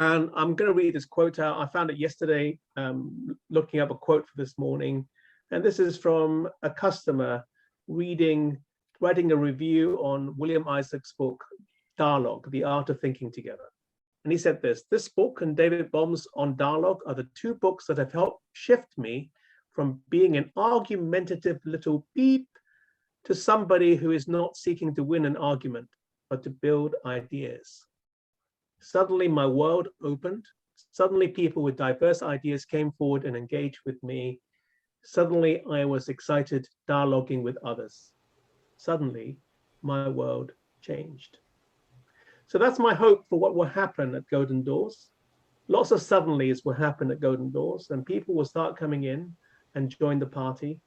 And I'm going to read this quote out. I found it yesterday, looking up a quote for this morning. And this is from a customer writing a review on William Isaac's book, Dialogue, The Art of Thinking Together. And he said this book and David Bohm's On Dialogue are the two books that have helped shift me from being an argumentative little beep to somebody who is not seeking to win an argument, but to build ideas. Suddenly my world opened. Suddenly people with diverse ideas came forward and engaged with me. Suddenly I was excited dialoguing with others. Suddenly my world changed. So that's my hope for what will happen at Golden Doors. Lots of suddenlies will happen at Golden Doors, and people will start coming in and join the party.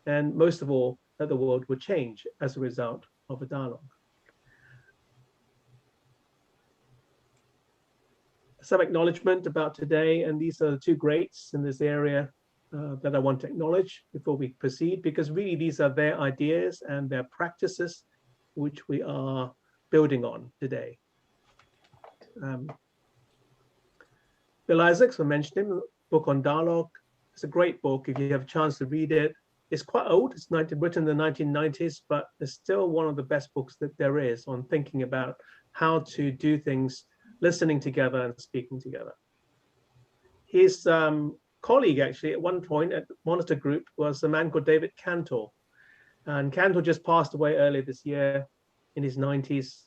And most of all, that the world will change as a result of a dialogue. Some acknowledgement about today, and these are the two greats in this area that I want to acknowledge before we proceed, because really these are their ideas and their practices which we are building on today. Bill Isaacs, I mentioned him, book on dialogue. It's a great book if you have a chance to read it. It's quite old, it's written in the 1990s, but it's still one of the best books that there is on thinking about how to do things, listening together and speaking together. His colleague actually at one point at Monitor Group was a man called David Kantor. And Kantor just passed away earlier this year in his 90s.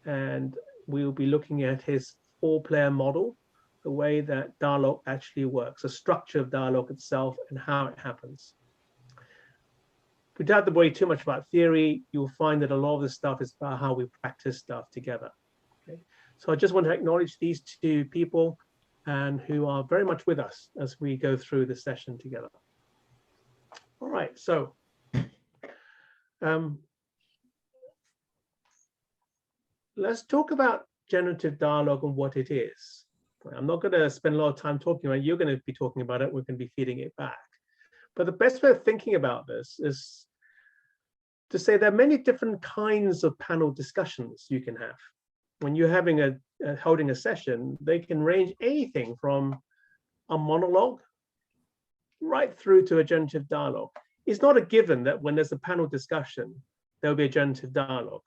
And we'll be looking at his 4-player model, the way that dialogue actually works, the structure of dialogue itself and how it happens. If we don't have to worry too much about theory, you'll find that a lot of this stuff is about how we practice stuff together. Okay? So I just want to acknowledge these two people and who are very much with us as we go through the session together. All right, so let's talk about generative dialogue and what it is. I'm not going to spend a lot of time talking about it. You're going to be talking about it. We're going to be feeding it back. But the best way of thinking about this is to say there are many different kinds of panel discussions you can have. When you're having holding a session, they can range anything from a monologue right through to a generative dialogue. It's not a given that when there's a panel discussion, there'll be a generative dialogue.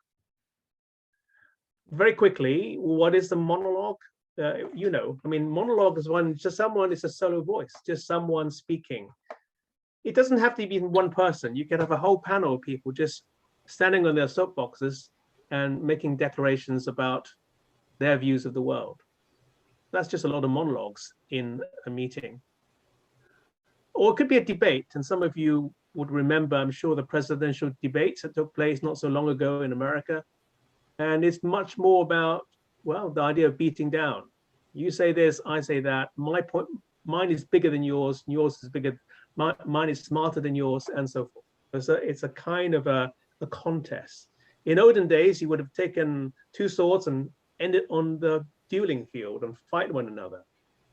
Very quickly, what is the monologue? You know, I mean, monologue is it's a solo voice, just someone speaking. It doesn't have to be one person. You can have a whole panel of people just standing on their soapboxes and making declarations about their views of the world. That's just a lot of monologues in a meeting. Or it could be a debate, and some of you would remember, I'm sure, the presidential debates that took place not so long ago in America. And it's much more about, well, the idea of beating down. You say this, I say that, my point, mine is bigger than yours is bigger, mine is smarter than yours, and so forth. So it's a kind of a contest. In olden days, you would have taken two swords and ended on the dueling field and fight one another.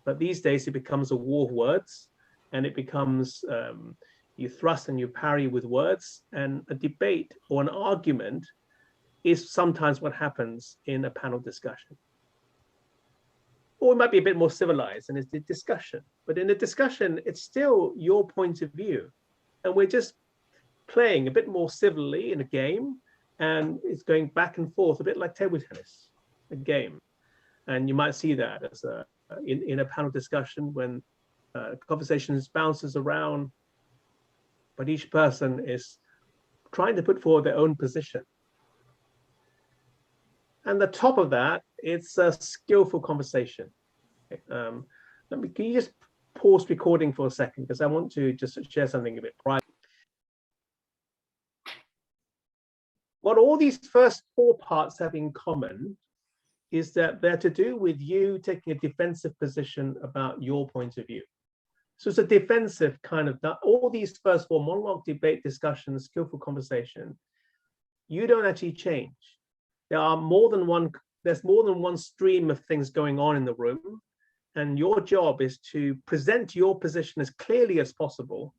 But these days it becomes a war of words, and it becomes you thrust and you parry with words, and a debate or an argument is sometimes what happens in a panel discussion. Or it might be a bit more civilized and it's the discussion. But in the discussion, it's still your point of view. And we're just playing a bit more civilly in a game, and it's going back and forth, a bit like table tennis, a game. And you might see that as in a panel discussion when conversations bounces around, but each person is trying to put forward their own position. And the top of that, it's a skillful conversation. Can you just pause recording for a second, because I want to just share something a bit private. What all these first 4 parts have in common is that they're to do with you taking a defensive position about your point of view. So it's a defensive kind of, all these first 4, monologue, debate, discussion, skillful conversation, you don't actually change. There's more than one stream of things going on in the room, and your job is to present your position as clearly as possible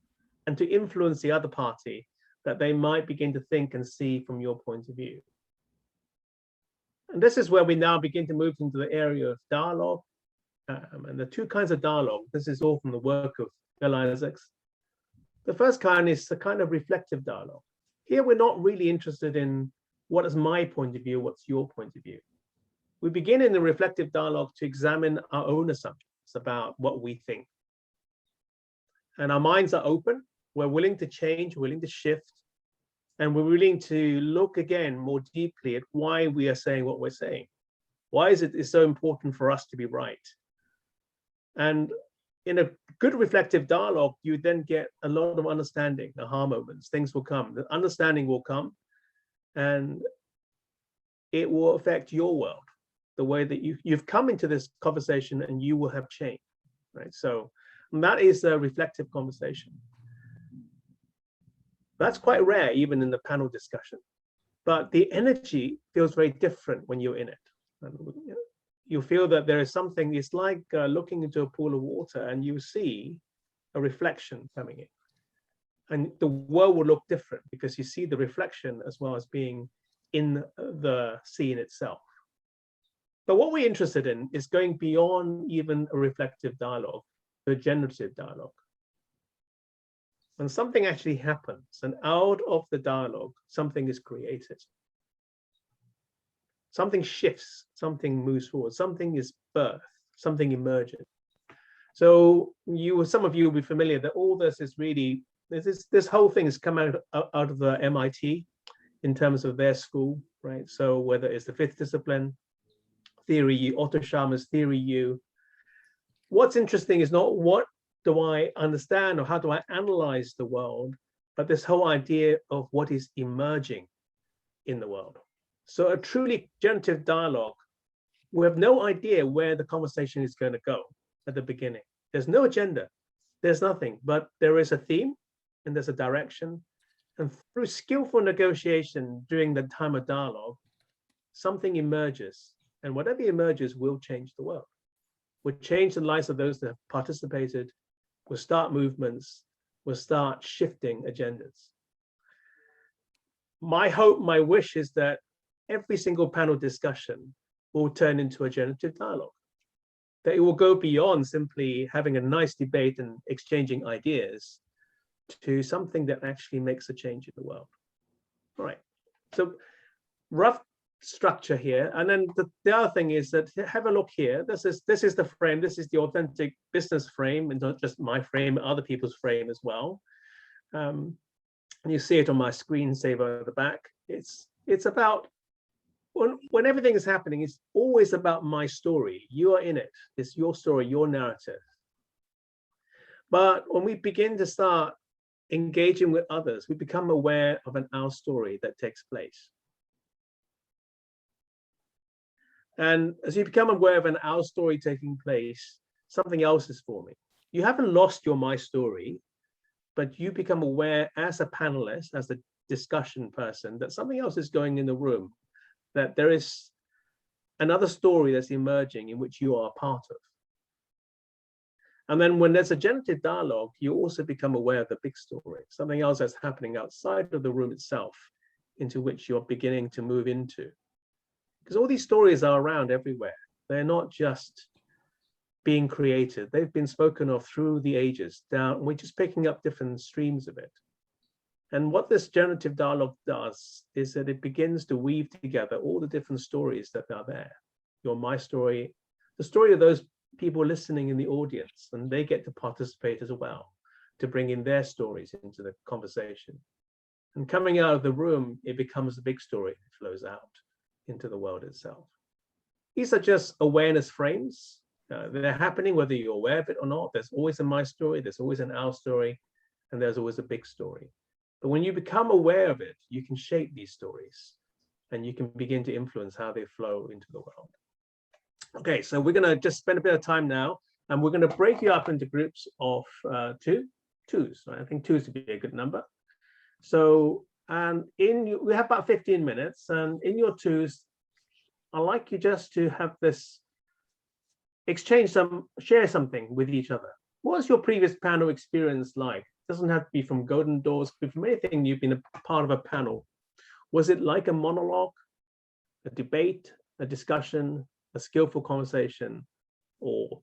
and to influence the other party that they might begin to think and see from your point of view. And this is where we now begin to move into the area of dialogue. And the two kinds of dialogue, this is all from the work of Bill Isaacs. The first kind is the kind of reflective dialogue. Here, we're not really interested in what is my point of view, what's your point of view. We begin in the reflective dialogue to examine our own assumptions about what we think. And our minds are open, we're willing to change, willing to shift, and we're willing to look again more deeply at why we are saying what we're saying. Why is it so important for us to be right? And in a good reflective dialogue, you then get a lot of understanding, aha moments, things will come, the understanding will come, and it will affect your world, the way that you've come into this conversation and you will have changed, right? So that is a reflective conversation. That's quite rare, even in the panel discussion, but the energy feels very different when you're in it. And you feel that there is something, it's like looking into a pool of water and you see a reflection coming in. And the world will look different because you see the reflection as well as being in the scene itself. But what we're interested in is going beyond even a reflective dialogue to a generative dialogue. When something actually happens and out of the dialogue, something is created. Something shifts, something moves forward, something is birthed, something emerges. So some of you will be familiar that all this is really, this whole thing has come out of the MIT in terms of their school, right? So whether it's the fifth discipline, theory U, Otto Scharmer's theory U. What's interesting is not what do I understand or how do I analyze the world, but this whole idea of what is emerging in the world. So a truly generative dialogue, we have no idea where the conversation is going to go at the beginning. There's no agenda, there's nothing, but there is a theme and there's a direction. And through skillful negotiation during the time of dialogue, something emerges. And whatever emerges will change the world, will change the lives of those that have participated, will start movements, will start shifting agendas. My hope, my wish is that every single panel discussion will turn into a generative dialogue, that it will go beyond simply having a nice debate and exchanging ideas to something that actually makes a change in the world. All right, so rough structure here. And then the other thing is that, have a look here. This is the frame. This is the authentic business frame, and not just my frame, other people's frame as well. And you see it on my screensaver at the back. It's about, when everything is happening, it's always about my story. You are in it. It's your story, your narrative. But when we begin to start engaging with others, we become aware of an our story that takes place. And as you become aware of an our story taking place, something else is forming. You haven't lost your my story, but you become aware as a panelist, as the discussion person, that something else is going in the room, that there is another story that's emerging in which you are a part of. And then when there's a generative dialogue, you also become aware of the big story, something else that's happening outside of the room itself, into which you're beginning to move into. Because all these stories are around everywhere. They're not just being created. They've been spoken of through the ages down. We're just picking up different streams of it. And what this generative dialogue does is that it begins to weave together all the different stories that are there. Your my story, the story of those people listening in the audience, and they get to participate as well, to bring in their stories into the conversation. And coming out of the room, it becomes a big story that flows out into the world itself. These are just awareness frames. They're happening whether you're aware of it or not. There's always a my story, there's always an our story, and there's always a big story. But when you become aware of it, you can shape these stories and you can begin to influence how they flow into the world. Okay, so we're going to just spend a bit of time now, and we're going to break you up into groups of twos. I think twos would be a good number. So, and we have about 15 minutes, and in your twos, I'd like you just to have this share something with each other. What was your previous panel experience like? It doesn't have to be from Golden Doors, but from anything you've been a part of a panel. Was it like a monologue, a debate, a discussion, a skillful conversation, or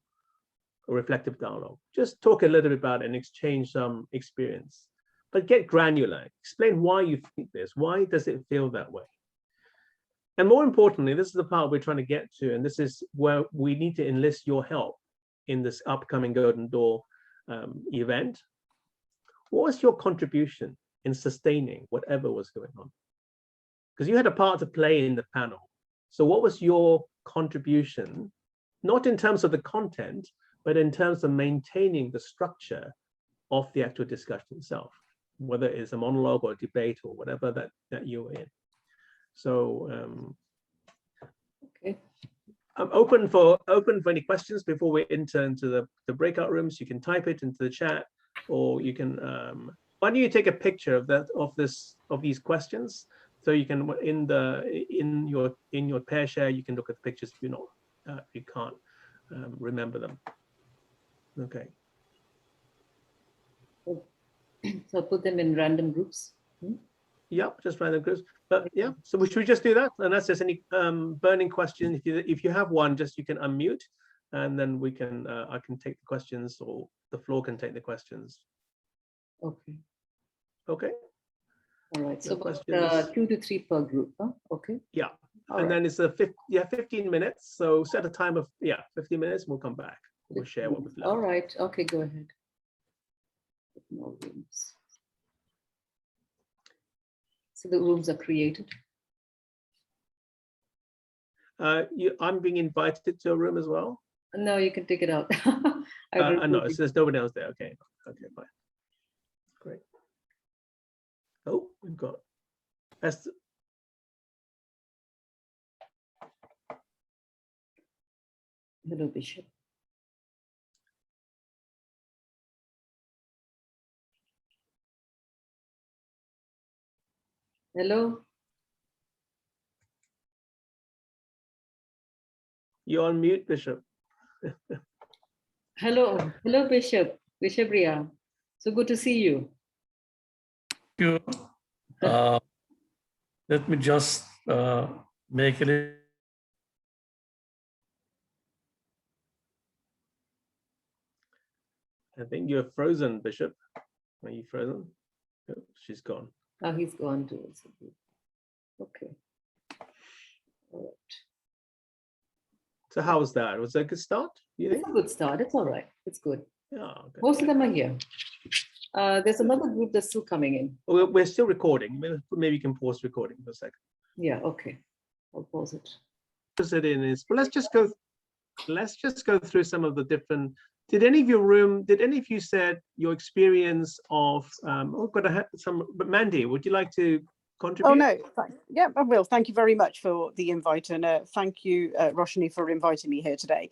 a reflective dialogue. Just talk a little bit about it and exchange some experience, but get granular. Explain why you think this. Why does it feel that way? And more importantly, this is the part we're trying to get to, and this is where we need to enlist your help in this upcoming Golden Door event. What was your contribution in sustaining whatever was going on? Because you had a part to play in the panel. So what was your contribution, not in terms of the content, but in terms of maintaining the structure of the actual discussion itself, whether it's a monologue or a debate or whatever that you were in. So okay. I'm open for any questions before we enter into the breakout rooms. You can type it into the chat, or you can why don't you take a picture of these questions, so you can in your pair share, you can look at the pictures if you can't remember them. Okay. So put them in random groups. Yeah, just random groups. But yeah, so should we just do that? Unless there's any burning question, if you have one, just you can unmute, and then we can I can take the questions, or the floor can take the questions. Okay. Okay. All right. So questions. 2 to 3 per group. Huh? Okay. Yeah. All and right. then it's 15 minutes. So set a time of 15 minutes. We'll come back. We'll share what we've learned. All right. Okay. Go ahead. More rooms. So the rooms are created. I'm being invited to a room as well. No, you can take it out. I know, so there's nobody else there. Okay, fine. Great. Oh, we've got Esther. Hello, Bishop. Hello. You're on mute, Bishop. Hello, Bishop. Bishop Ria. So good to see you. You. Let me just make it. I think you're frozen, Bishop. Are you frozen? Oh, she's gone. Oh, he's gone too. Okay. All right. So how was that? Was that a good start? You think? It's a good start. It's all right. It's good. Yeah. Okay. Most of them are here. There's another group that's still coming in. We're still recording. Maybe you can pause recording for a second. Yeah. Okay. I'll pause it. Well, let's just go through some of the different. Did any of you said your experience of but Mandy, would you like to contribute? Oh no, yeah, I will. Thank you very much for the invite, and thank you, Roshni, for inviting me here today.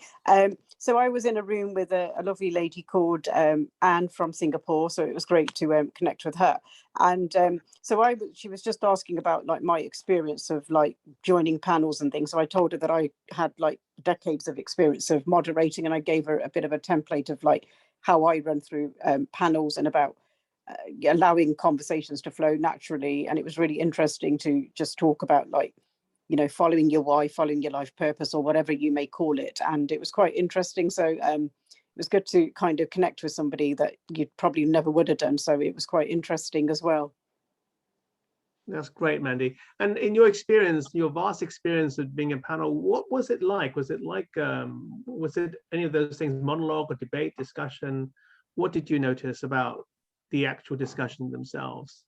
So I was in a room with a lovely lady called Anne from Singapore, so it was great to connect with her. And so she was just asking about like my experience of like joining panels and things. So I told her that I had like decades of experience of moderating, and I gave her a bit of a template of like how I run through panels and about allowing conversations to flow naturally. And it was really interesting to just talk about like, you know, following your why, following your life purpose, or whatever you may call it. And it was quite interesting. So it was good to kind of connect with somebody that you probably never would have done. So it was quite interesting as well. That's great, Mandy. And in your experience, your vast experience of being a panel, what was it like? Was it any of those things, monologue or debate, discussion? What did you notice about the actual discussion themselves?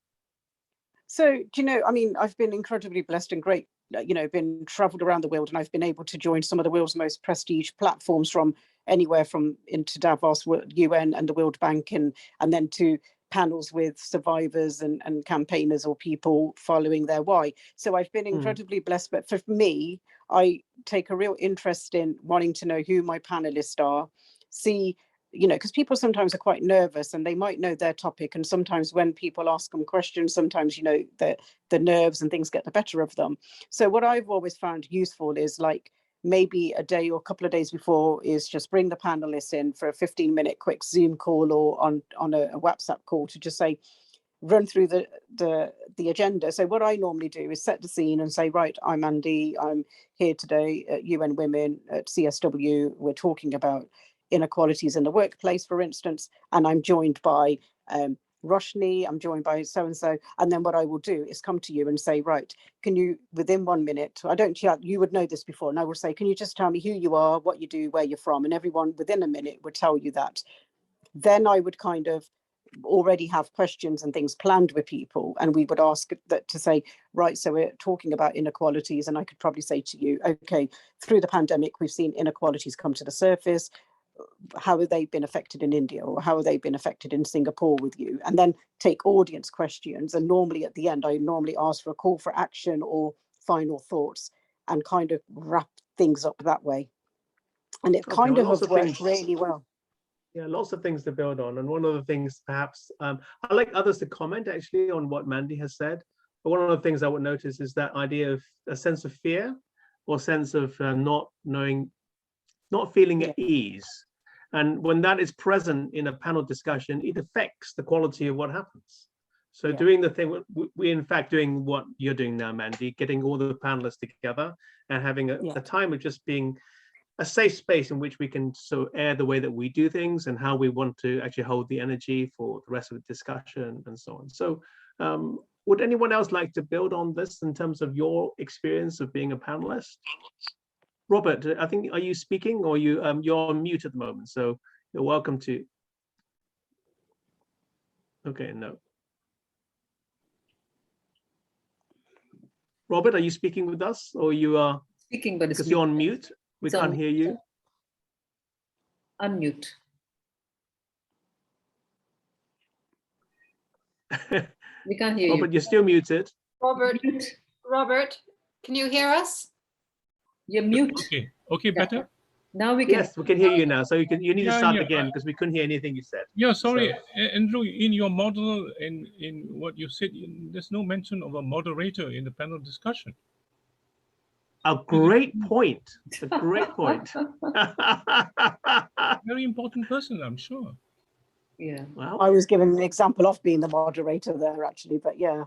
So, do you know, I mean, I've been incredibly blessed and great, you know, been traveled around the world, and I've been able to join some of the world's most prestige platforms, from anywhere from into Davos, UN and the World Bank, and then to panels with survivors and campaigners or people following their why. So I've been incredibly blessed. But for me, I take a real interest in wanting to know who my panelists are, see, you know, because people sometimes are quite nervous and they might know their topic. And sometimes when people ask them questions, sometimes, you know, the nerves and things get the better of them. So what I've always found useful is like maybe a day or a couple of days before is just bring the panelists in for a 15-minute quick Zoom call or on a WhatsApp call to just say, run through the agenda. So what I normally do is set the scene and say, right, I'm Andy, I'm here today at UN Women at CSW. We're talking about inequalities in the workplace, for instance, and I'm joined by Roshni, I'm joined by so-and-so. And then what I will do is come to you and say, right, can you, within 1 minute, you would know this before, and I will say, can you just tell me who you are, what you do, where you're from? And everyone within a minute would tell you that. Then I would kind of already have questions and things planned with people, and we would ask that to say, right, so we're talking about inequalities, and I could probably say to you, okay, through the pandemic, we've seen inequalities come to the surface. How have they been affected in India, or how have they been affected in Singapore with you? And then take audience questions. And normally at the end, I normally ask for a call for action or final thoughts, and kind of wrap things up that way. And it kind of has worked really well. Yeah, lots of things to build on. And one of the things, perhaps, I'd like others to comment actually on what Mandy has said. But one of the things I would notice is that idea of a sense of fear, or sense of not knowing, not feeling at ease. And when that is present in a panel discussion, it affects the quality of what happens. So doing the thing, we in fact doing what you're doing now, Mandy, getting all the panelists together and having a time of just being a safe space in which we can air the way that we do things and how we want to actually hold the energy for the rest of the discussion and so on. So would anyone else like to build on this in terms of your experience of being a panelist? Robert, I think, are you speaking, or you're on mute at the moment? So you're welcome to. Okay, no. Robert, are you speaking with us, or you are Speaking, but because you're on mute? We can't hear you. Unmute. We can't hear you. Robert, you're still muted. Robert, can you hear us? You're mute. Okay, better. Now we can. Yes, we can hear you now. So you need to start again, because we couldn't hear anything you said. Yeah, sorry, Andrew. In your model, in what you said, there's no mention of a moderator in the panel discussion. A great point. A great point. Very important person, I'm sure. Yeah. Well, I was given an example of being the moderator there, actually, but yeah.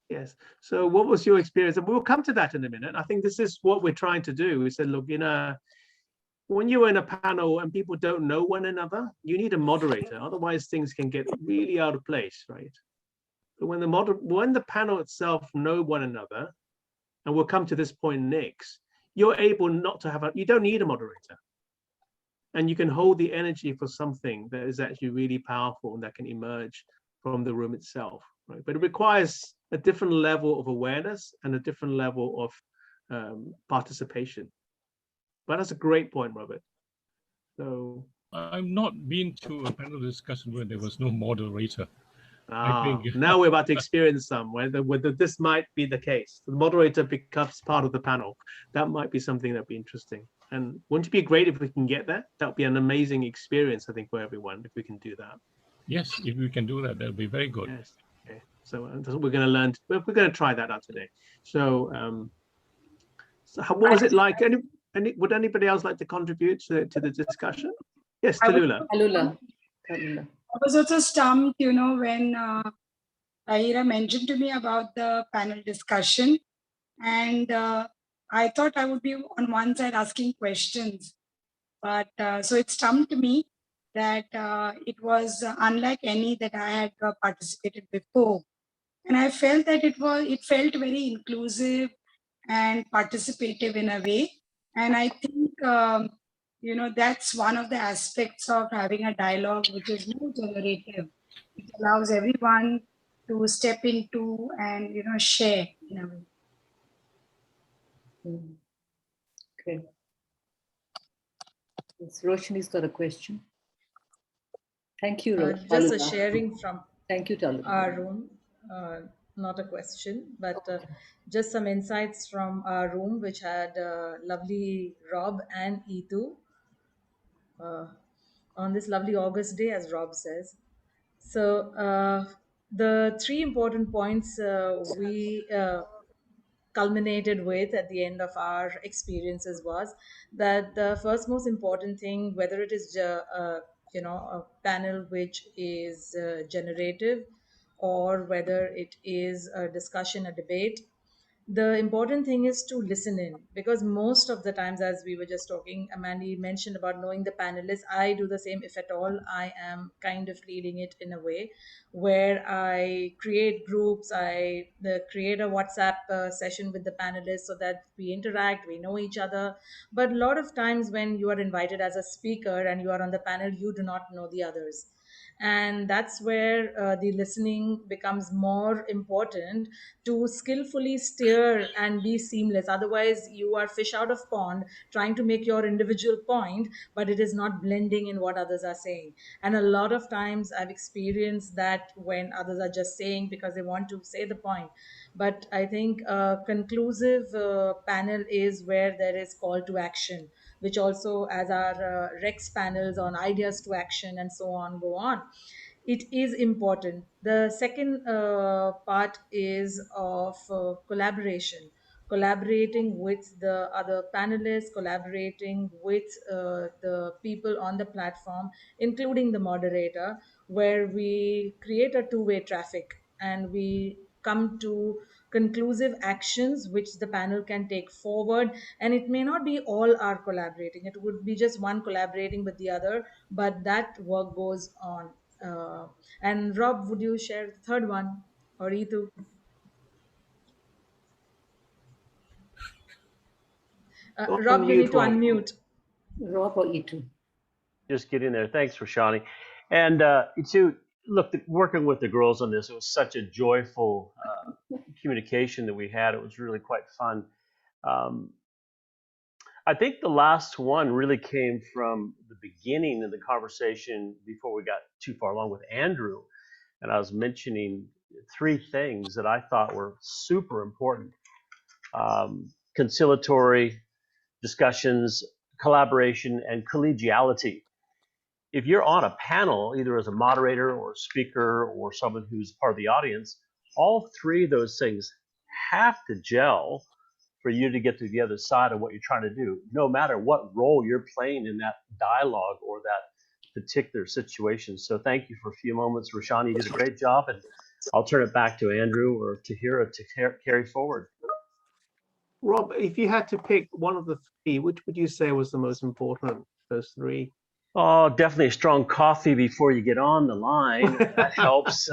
yes. So what was your experience? And we'll come to that in a minute. I think this is what we're trying to do. We said, look, when you're in a panel and people don't know one another, you need a moderator. Otherwise, things can get really out of place, right? But when the panel itself know one another, and we'll come to this point next, you're able not to have you don't need a moderator. And you can hold the energy for something that is actually really powerful and that can emerge from the room itself, right? But it requires a different level of awareness and a different level of participation. But that's a great point, Robert. So I've not been to a panel discussion where there was no moderator. now we're about to experience some whether this might be the case. The moderator becomes part of the panel. That might be something that'd be interesting. And wouldn't it be great if we can get that? That would be an amazing experience, I think, for everyone, if we can do that. Yes, if we can do that, that'll be very good. Yes. Okay. So that's what we're going to learn. We're going to try that out today. So, what was it like? Would anybody else like to contribute to the discussion? Yes, Tallulah. I was also stumped, when Tahira mentioned to me about the panel discussion, and I thought I would be on one side asking questions, but so it stumped me that it was unlike any that I had participated before, and I felt that it felt very inclusive and participative in a way, and I think that's one of the aspects of having a dialogue which is more generative. It allows everyone to step into and share in a way. Okay. Yes, Roshni's got a question. Thank you, Roshni. Just a sharing from Thank you, Tallulah. our room, not a question, but just some insights from our room, which had lovely Rob and Eetu on this lovely August day, as Rob says. So the three important points we culminated with at the end of our experiences was that the first most important thing, whether it is a panel which is generative or whether it is a discussion, a debate. The important thing is to listen in, because most of the times, as we were just talking, Mandy mentioned about knowing the panelists. I do the same. If at all I am kind of leading it in a way where I create groups, I create a WhatsApp session with the panelists so that we interact, we know each other. But a lot of times when you are invited as a speaker and you are on the panel, you do not know the others, and that's where the listening becomes more important, to skillfully steer and be seamless. Otherwise you are fish out of pond, trying to make your individual point, but it is not blending in what others are saying. And a lot of times I've experienced that when others are just saying because they want to say the point. But I think a conclusive panel is where there is call to action, which also, as our Rex panels on ideas to action and so on go on, it is important. The second part is of collaboration, collaborating with the other panelists, collaborating with the people on the platform, including the moderator, where we create a two-way traffic and we come to conclusive actions which the panel can take forward. And it may not be all are collaborating, it would be just one collaborating with the other, but that work goes on. And Rob, would you share the third one, or Ritu? Go on Rob, you mute, need to Rob. unmute. Rob or Itu? Just get in there. Thanks, Rashani. And to look, working with the girls on this, it was such a joyful communication that we had. It was really quite fun. I think the last one really came from the beginning of the conversation before we got too far along with Andrew. And I was mentioning three things that I thought were super important: conciliatory discussions, collaboration, and collegiality. If you're on a panel, either as a moderator or a speaker or someone who's part of the audience, all three of those things have to gel for you to get to the other side of what you're trying to do, no matter what role you're playing in that dialogue or that particular situation. So thank you for a few moments. Rashani, you did a great job, and I'll turn it back to Andrew or Tahira to carry forward. Rob, if you had to pick one of the three, which would you say was the most important, those three? Oh, definitely a strong coffee before you get on the line. That helps.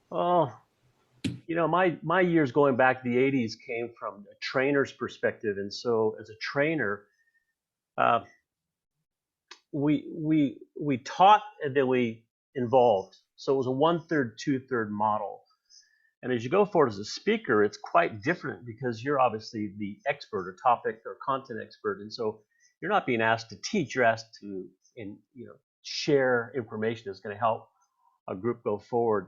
My years going back to the 80s came from a trainer's perspective. And so as a trainer, we taught and then we involved. So it was a 1/3, 2/3 model. And as you go forward as a speaker, it's quite different because you're obviously the expert or topic or content expert. And so you're not being asked to teach, you're asked to share information that's going to help a group go forward.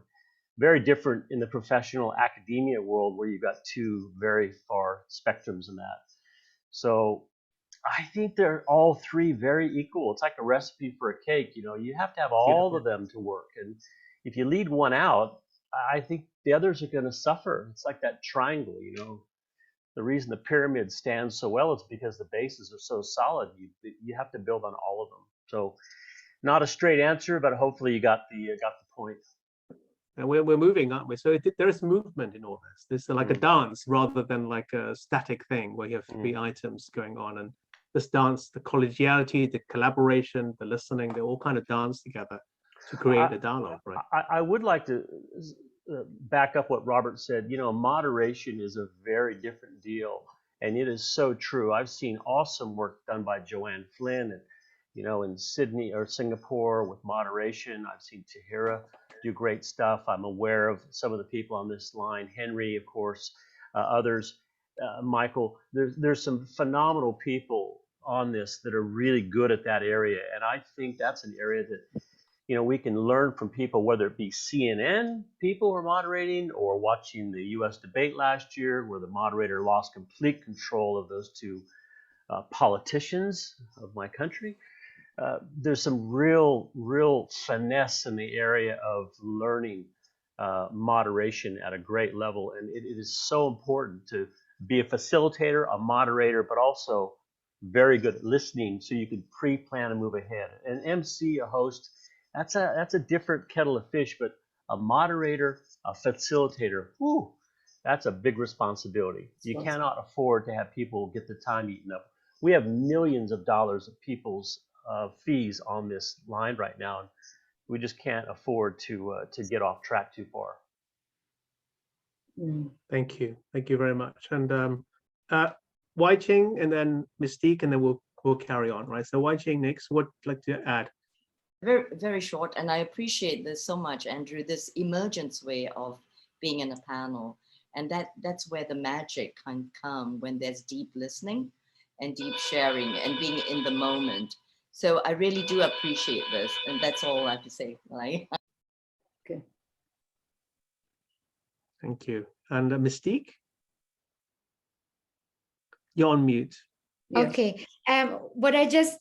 Very different in the professional academia world where you've got two very far spectrums in that. So I think they're all three very equal. It's like a recipe for a cake. You have to have all of them to work. And if you lead one out, I think the others are going to suffer. It's like that triangle, The reason the pyramid stands so well is because the bases are so solid. You have to build on all of them. So not a straight answer, but hopefully you got the point. And we're moving, aren't we? So there is movement in all this. This is like a dance rather than like a static thing where you have three items going on. And this dance, the collegiality, the collaboration, the listening, they all kind of dance together to create a dialogue, right? I would like to back up what Robert said. Moderation is a very different deal, and it is so true. I've seen awesome work done by Joanne Flynn, and in Sydney or Singapore with moderation. I've seen Tahira do great stuff. I'm aware of some of the people on this line, Henry, of course, others, Michael. There's some phenomenal people on this that are really good at that area, and I think that's an area that we can learn from people, whether it be CNN people who are moderating or watching the U.S. debate last year where the moderator lost complete control of those two politicians of my country. There's some real finesse in the area of learning moderation at a great level. And it is so important to be a facilitator, a moderator, but also very good at listening so you can pre-plan and move ahead. An MC, a host, that's a different kettle of fish. But a moderator, a facilitator, whew, that's a big responsibility. You cannot afford to have people get the time eaten up. We have millions of dollars of people's fees on this line right now, and we just can't afford to get off track too far. Thank you very much. And Wai Ching, and then Mystique, and then we'll carry on, right? So Wai Ching next. What would you like to add? Very, very short, and I appreciate this so much, Andrew, this emergence way of being in a panel. And that's where the magic can come, when there's deep listening and deep sharing and being in the moment. So I really do appreciate this, and that's all I have to say. Right? Okay. Thank you. And Mystique? You're on mute. Yeah. Okay.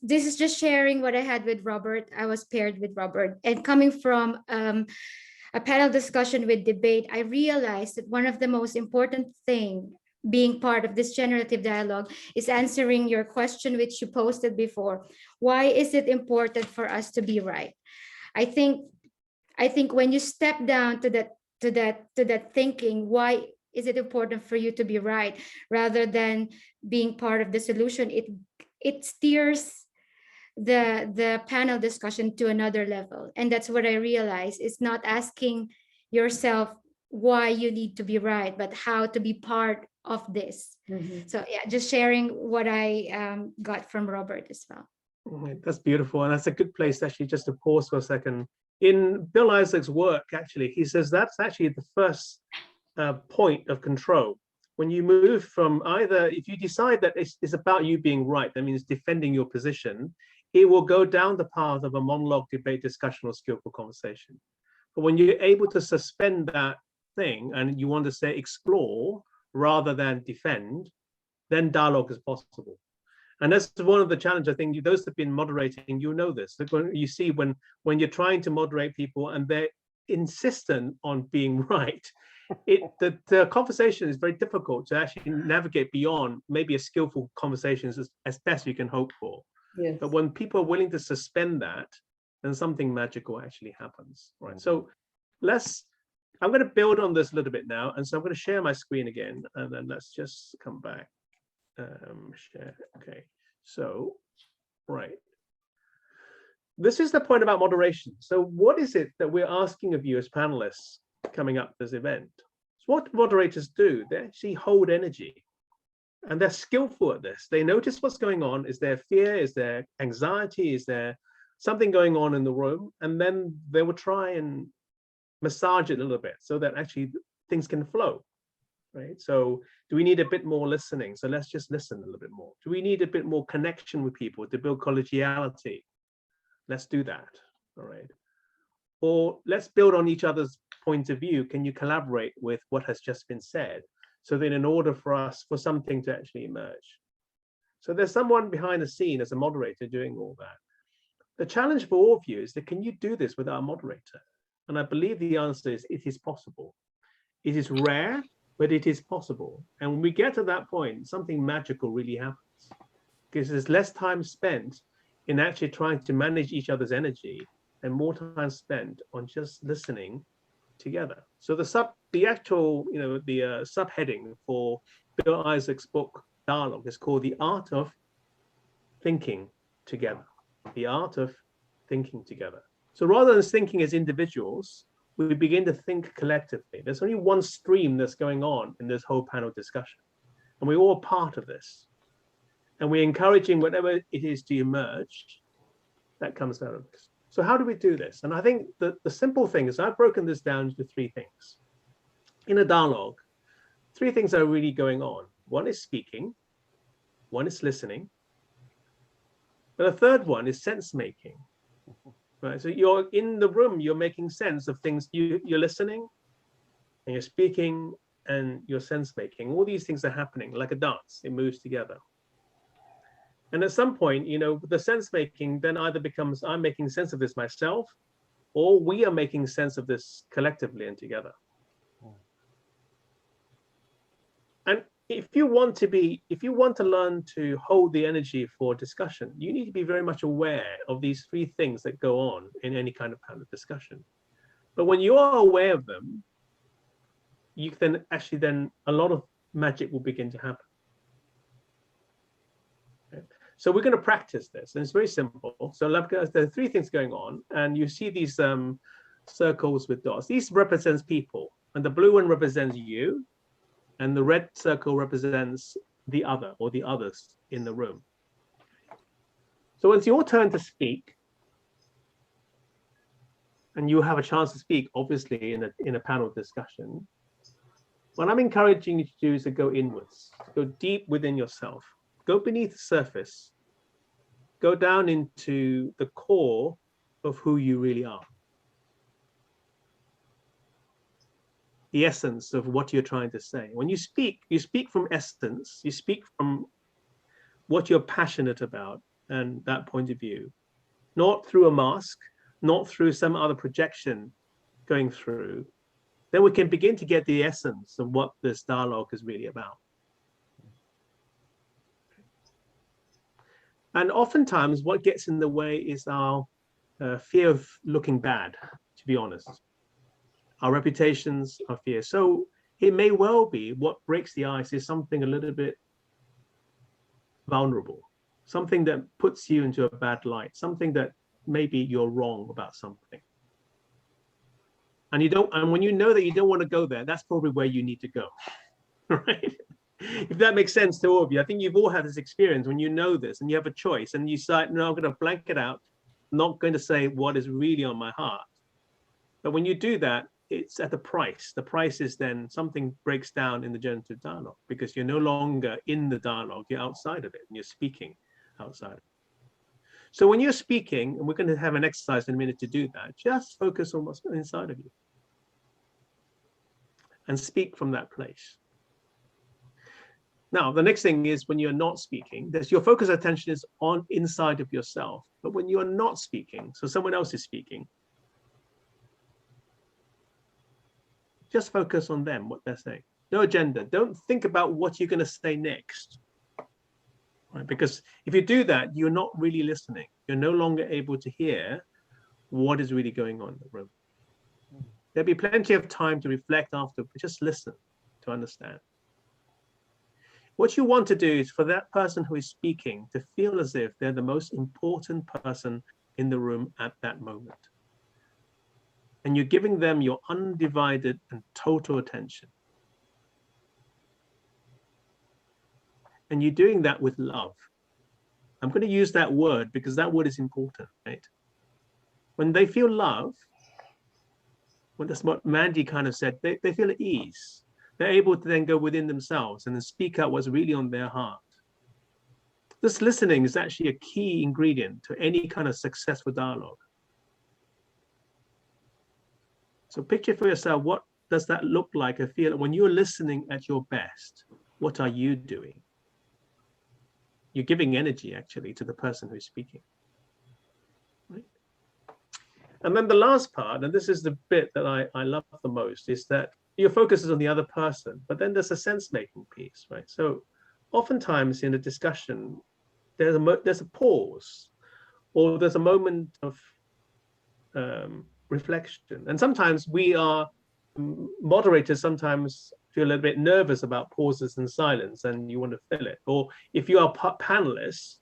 This is just sharing what I had with Robert. I was paired with Robert, and coming from a panel discussion with debate, I realized that one of the most important thing being part of this generative dialogue is answering your question, which you posted before. Why is it important for us to be right? I think when you step down to that thinking, why is it important for you to be right, rather than being part of the solution, it steers the panel discussion to another level. And that's what I realized. It's not asking yourself why you need to be right, but how to be part of this. So yeah, just sharing what I got from Robert as well. That's beautiful, and that's a good place actually just to pause for a second. In Bill Isaac's work, actually, he says that's actually the first point of control. When you move from either, if you decide that it's about you being right, that means defending your position, it will go down the path of a monologue, debate, discussion, or skillful conversation. But when you're able to suspend that thing and you want to say explore rather than defend, then dialogue is possible. And that's one of the challenges. I think those that have been moderating, you know this. You see when you're trying to moderate people and they're insistent on being right, the conversation is very difficult to actually navigate beyond maybe a skillful conversation as best you can hope for. Yes. But when people are willing to suspend that, then something magical actually happens, right? So I'm going to build on this a little bit now, and so I'm going to share my screen again, and then let's just come back. Share. Okay, so right, this is the point about moderation. So what is it that we're asking of you as panelists coming up this event? So what moderators do, they actually hold energy, and they're skillful at this. They notice what's going on. Is there fear? Is there anxiety? Is there something going on in the room? And then they will try and massage it a little bit so that actually things can flow. Right? So do we need a bit more listening? So let's just listen a little bit more. Do we need a bit more connection with people to build collegiality? Let's do that. All right. Or let's build on each other's point of view. Can you collaborate with what has just been said? So that in order for something to actually emerge. So there's someone behind the scene as a moderator doing all that. The challenge for all of you is that can you do this without a moderator? And I believe the answer is it is possible. It is rare, but it is possible. And when we get to that point, something magical really happens, because there's less time spent in actually trying to manage each other's energy and more time spent on just listening together. So the actual, the subheading for Bill Isaac's book, Dialogue, is called The Art of Thinking Together. The Art of Thinking Together. So rather than thinking as individuals, we begin to think collectively. There's only one stream that's going on in this whole panel discussion, and we're all part of this. And we're encouraging whatever it is to emerge that comes out of this. So how do we do this? And I think that the simple thing is I've broken this down into three things. In a dialogue, three things are really going on. One is speaking, one is listening, and the third one is sense making. Right, so you're in the room, you're making sense of things, you're listening and you're speaking and you're sense making. All these things are happening like a dance, it moves together. And at some point, the sense making then either becomes I'm making sense of this myself, or we are making sense of this collectively and together. And if you want to learn to hold the energy for discussion, you need to be very much aware of these three things that go on in any kind of discussion. But when you are aware of them, you can actually then a lot of magic will begin to happen. Okay. So we're going to practice this, and it's very simple. So there are three things going on, and you see these circles with dots. These represents people, and the blue one represents you, and the red circle represents the other or the others in the room. So it's your turn to speak, and you have a chance to speak, obviously, in a panel discussion. What I'm encouraging you to do is to go inwards, go deep within yourself, go beneath the surface, go down into the core of who you really are. The essence of what you're trying to say. When you speak from essence, you speak from what you're passionate about and that point of view, not through a mask, not through some other projection going through. Then we can begin to get the essence of what this dialogue is really about. And oftentimes what gets in the way is our fear of looking bad, to be honest. Our reputations, our fear. So it may well be what breaks the ice is something a little bit vulnerable, something that puts you into a bad light, something that maybe you're wrong about something. And when you know that you don't want to go there, that's probably where you need to go, right? If that makes sense to all of you. I think you've all had this experience when you know this and you have a choice and you decide, no, I'm going to blank it out, I'm not going to say what is really on my heart. But when you do that, it's at the price. The price is then something breaks down in the generative dialogue because you're no longer in the dialogue, you're outside of it and you're speaking outside of it. So when you're speaking, and we're going to have an exercise in a minute to do that, just focus on what's inside of you and speak from that place. Now, the next thing is when you're not speaking, your focus attention is on inside of yourself. But when you are not speaking, so someone else is speaking, just focus on them, what they're saying. No agenda. Don't think about what you're going to say next. Right? Because if you do that, you're not really listening. You're no longer able to hear what is really going on in the room. There'll be plenty of time to reflect after, but just listen to understand. What you want to do is for that person who is speaking to feel as if they're the most important person in the room at that moment. And you're giving them your undivided and total attention. And you're doing that with love. I'm going to use that word because that word is important, right? When they feel love, well, that's what Mandy kind of said, they feel at ease. They're able to then go within themselves and then speak out what's really on their heart. This listening is actually a key ingredient to any kind of successful dialogue. So picture for yourself, what does that look like? I feel when you're listening at your best, what are you doing? You're giving energy actually to the person who's speaking. Right? And then the last part, and this is the bit that I love the most, is that your focus is on the other person, but then there's a sense-making piece, right? So oftentimes in a discussion, there's a pause, or there's a moment of reflection. And sometimes we are moderators sometimes feel a little bit nervous about pauses and silence and you want to fill it. Or if you are panelists,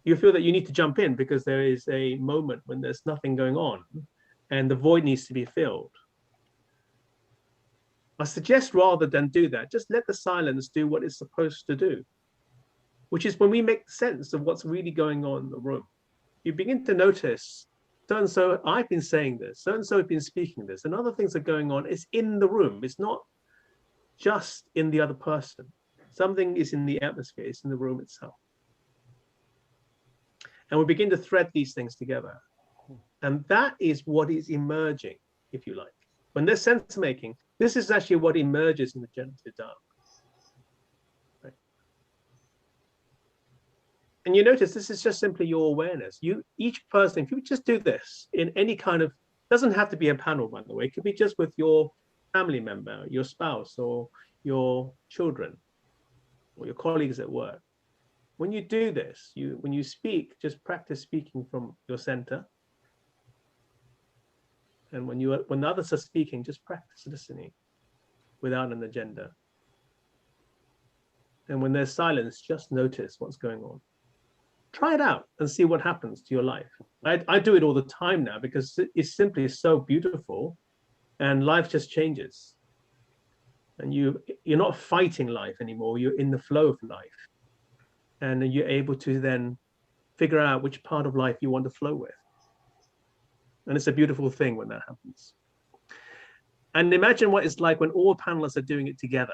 you feel that you need to jump in because there is a moment when there's nothing going on and the void needs to be filled. I suggest rather than do that, just let the silence do what it's supposed to do, which is when we make sense of what's really going on in the room. You begin to notice, so-and-so, I've been saying this, so-and-so have been speaking this, and other things are going on. It's in the room. It's not just in the other person. Something is in the atmosphere. It's in the room itself. And we begin to thread these things together. And that is what is emerging, if you like. When there's sense making, this is actually what emerges in the generative dialogue. Right? And you notice this is just simply your awareness. Each person, if you just do this in any kind of, doesn't have to be a panel, by the way, it could be just with your family member, your spouse, or your children. or your colleagues at work. When you do this, when you speak, just practice speaking from your center. And when others are speaking, just practice listening without an agenda. And when there's silence, just notice what's going on. Try it out and see what happens to your life. I do it all the time now because it's simply so beautiful, and life just changes. And you're not fighting life anymore. You're in the flow of life. And you're able to then figure out which part of life you want to flow with. And it's a beautiful thing when that happens. And imagine what it's like when all panelists are doing it together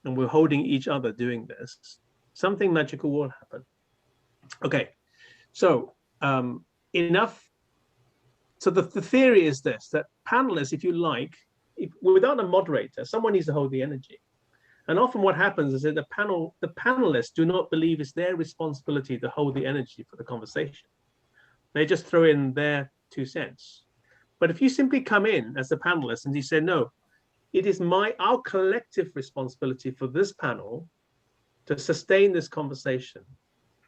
and we're holding each other doing this. Something magical will happen. Okay, so enough. So the theory is this, that panelists, if you like, without a moderator, someone needs to hold the energy. And often what happens is that the panelists do not believe it's their responsibility to hold the energy for the conversation. They just throw in their 2 cents. But if you simply come in as a panelist and you say, no, it is our collective responsibility for this panel to sustain this conversation.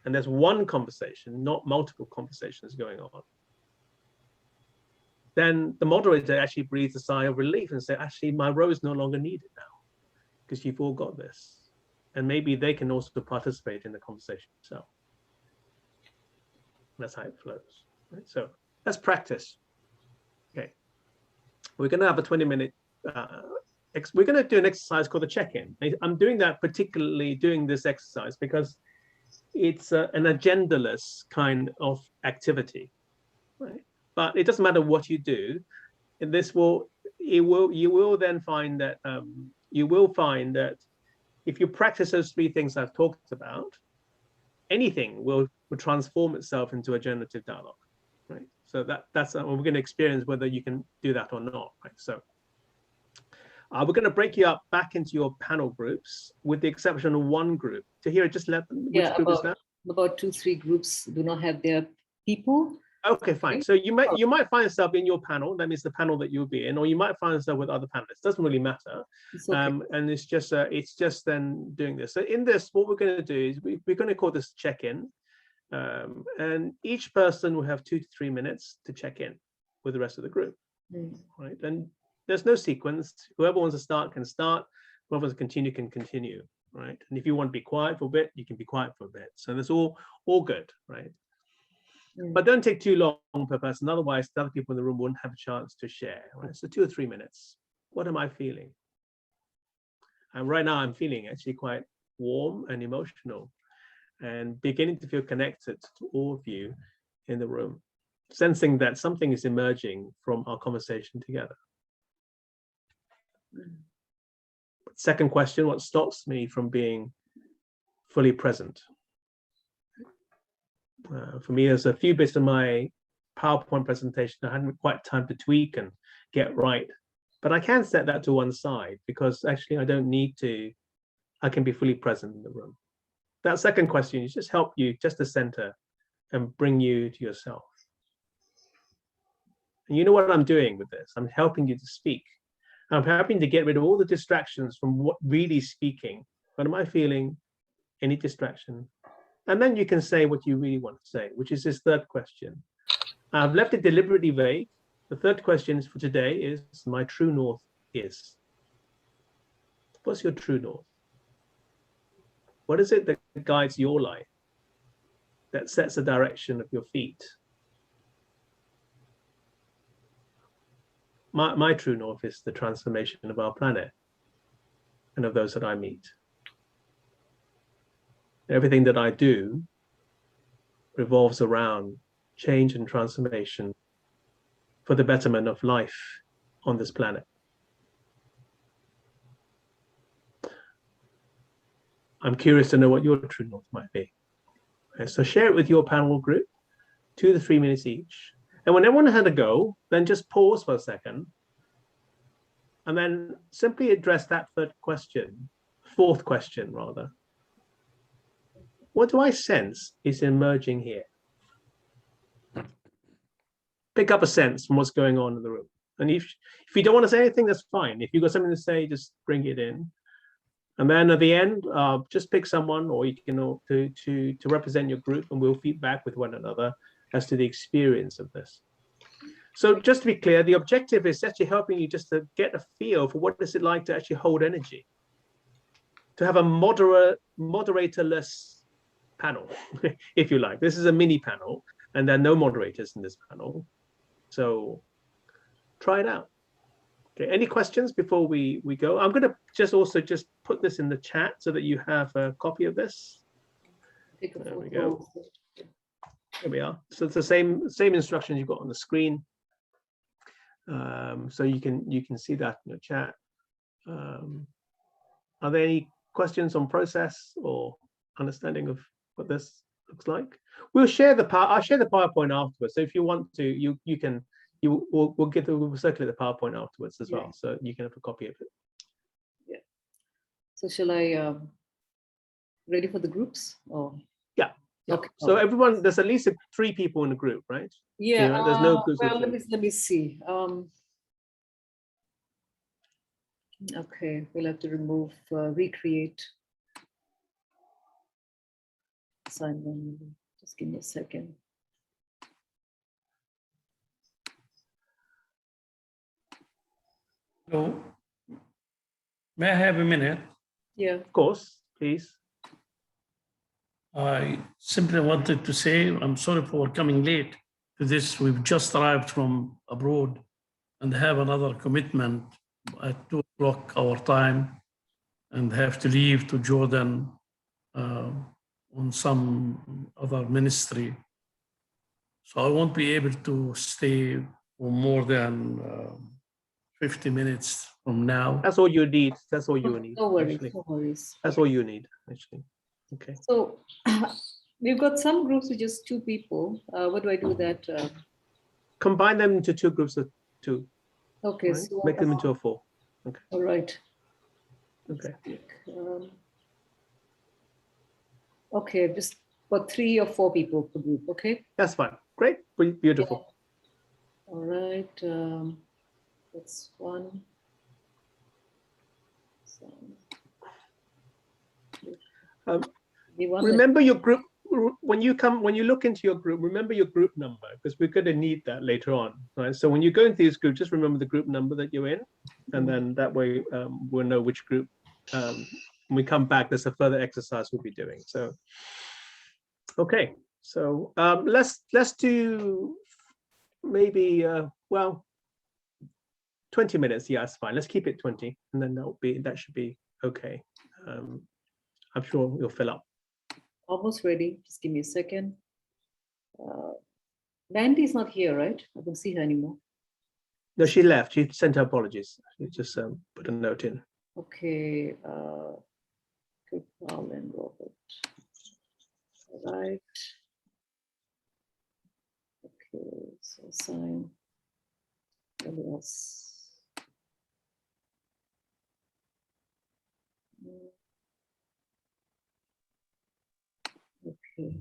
And there's one conversation, not multiple conversations going on. Then the moderator actually breathes a sigh of relief and say, actually, my role is no longer needed now because you've all got this. And maybe they can also participate in the conversation. So that's how it flows. Right? So let's practice. Okay. We're going to have a 20-minute, we're going to do an exercise called the check-in. I'm doing that particularly doing this exercise because it's an agendaless kind of activity, right? But it doesn't matter what you do. And you will then find that if you practice those 3 things I've talked about, anything will transform itself into a generative dialogue, right? So that's what we're going to experience, whether you can do that or not, right? So we're going to break you up back into your panel groups, with the exception of one group. Tahira, just let them. Which group is that? About 2-3 groups do not have their people. Okay, fine. So you might find yourself in your panel. That means the panel that you'll be in, or you might find yourself with other panelists. Doesn't really matter. Okay. And it's just then doing this. So in this, what we're going to do is we're going to call this check-in, and each person will have 2 to 3 minutes to check in with the rest of the group, right? And there's no sequence. Whoever wants to start can start. Whoever wants to continue can continue, right? And if you want to be quiet for a bit, you can be quiet for a bit. So that's all good, right? But don't take too long per person. Otherwise, the other people in the room wouldn't have a chance to share, right? So 2 or 3 minutes. What am I feeling? And right now I'm feeling actually quite warm and emotional and beginning to feel connected to all of you in the room, sensing that something is emerging from our conversation together. Second question, what stops me from being fully present? For me, there's a few bits of my PowerPoint presentation I hadn't quite time to tweak and get right, but I can set that to one side because actually I don't need to. I can be fully present in the room. That second question is just help you just to center and bring you to yourself. And you know what I'm doing with this? I'm helping you to speak. I'm helping to get rid of all the distractions from what really speaking. What am I feeling? Any distraction? And then you can say what you really want to say, which is this third question. I've left it deliberately vague. The third question for today is, my true north is. What's your true north? What is it that guides your life, that sets the direction of your feet? My true north is the transformation of our planet and of those that I meet. Everything that I do revolves around change and transformation for the betterment of life on this planet. I'm curious to know what your true north might be. Okay, so share it with your panel group, 2 to 3 minutes each. And when everyone had a go, then just pause for a second and then simply address that fourth question rather. What do I sense is emerging here? Pick up a sense from what's going on in the room. And if you don't want to say anything, that's fine. If you've got something to say, just bring it in. And then at the end, just pick someone, or you can to represent your group, and we'll feedback with one another as to the experience of this. So just to be clear, the objective is actually helping you just to get a feel for what is it like to actually hold energy, to have a moderatorless panel, if you like. This is a mini panel, and there are no moderators in this panel. So try it out. Okay, any questions before we go? I'm going to just put this in the chat so that you have a copy of this. There we go. Here we are. So it's the same instructions you've got on the screen. So you can see that in the chat. Are there any questions on process or understanding of what this looks like? We'll share the I'll share the PowerPoint afterwards. So if you want to, we'll circulate the PowerPoint afterwards as well, so you can have a copy of it. Yeah. So shall I ready for the groups? Or yeah. Okay. So everyone, there's at least 3 people in the group, right? Yeah. You know, there's no groups. Well, let me see. Okay, we'll have to remove recreate assignment. Just give me a second. So, may I have a minute? Yeah. Of course, please. I simply wanted to say I'm sorry for coming late to this. We've just arrived from abroad and have another commitment at 2 o'clock our time, and have to leave to Jordan on some other ministry. So I won't be able to stay for more than 50 minutes from now. That's all you need. That's all you need. No worries. Actually. No worries. That's all you need, actually. Okay. So we've got some groups with just 2 people. What do I do with that? Combine them into 2 groups of 2. Okay. Right? So Make them into a 4. Okay. All right. Okay. Okay, just for 3 or 4 people per group. Okay. That's fine. Great. Beautiful. Yeah. All right. That's one. Remember your group when you look into your group. Remember your group number, because we're going to need that later on, right? So when you go into these groups, just remember the group number that you're in, and then that way we'll know which group. When we come back, there's a further exercise we'll be doing. So, okay. So let's do maybe 20 minutes. Yeah, that's fine. Let's keep it 20, and then that should be okay. I'm sure you'll fill up. Almost ready. Just give me a second. Mandy's not here, right? I don't see her anymore. No, she left. She sent her apologies. She just put a note in. Okay. Good, and Robert. All right. Okay. So sign. What else? Okay.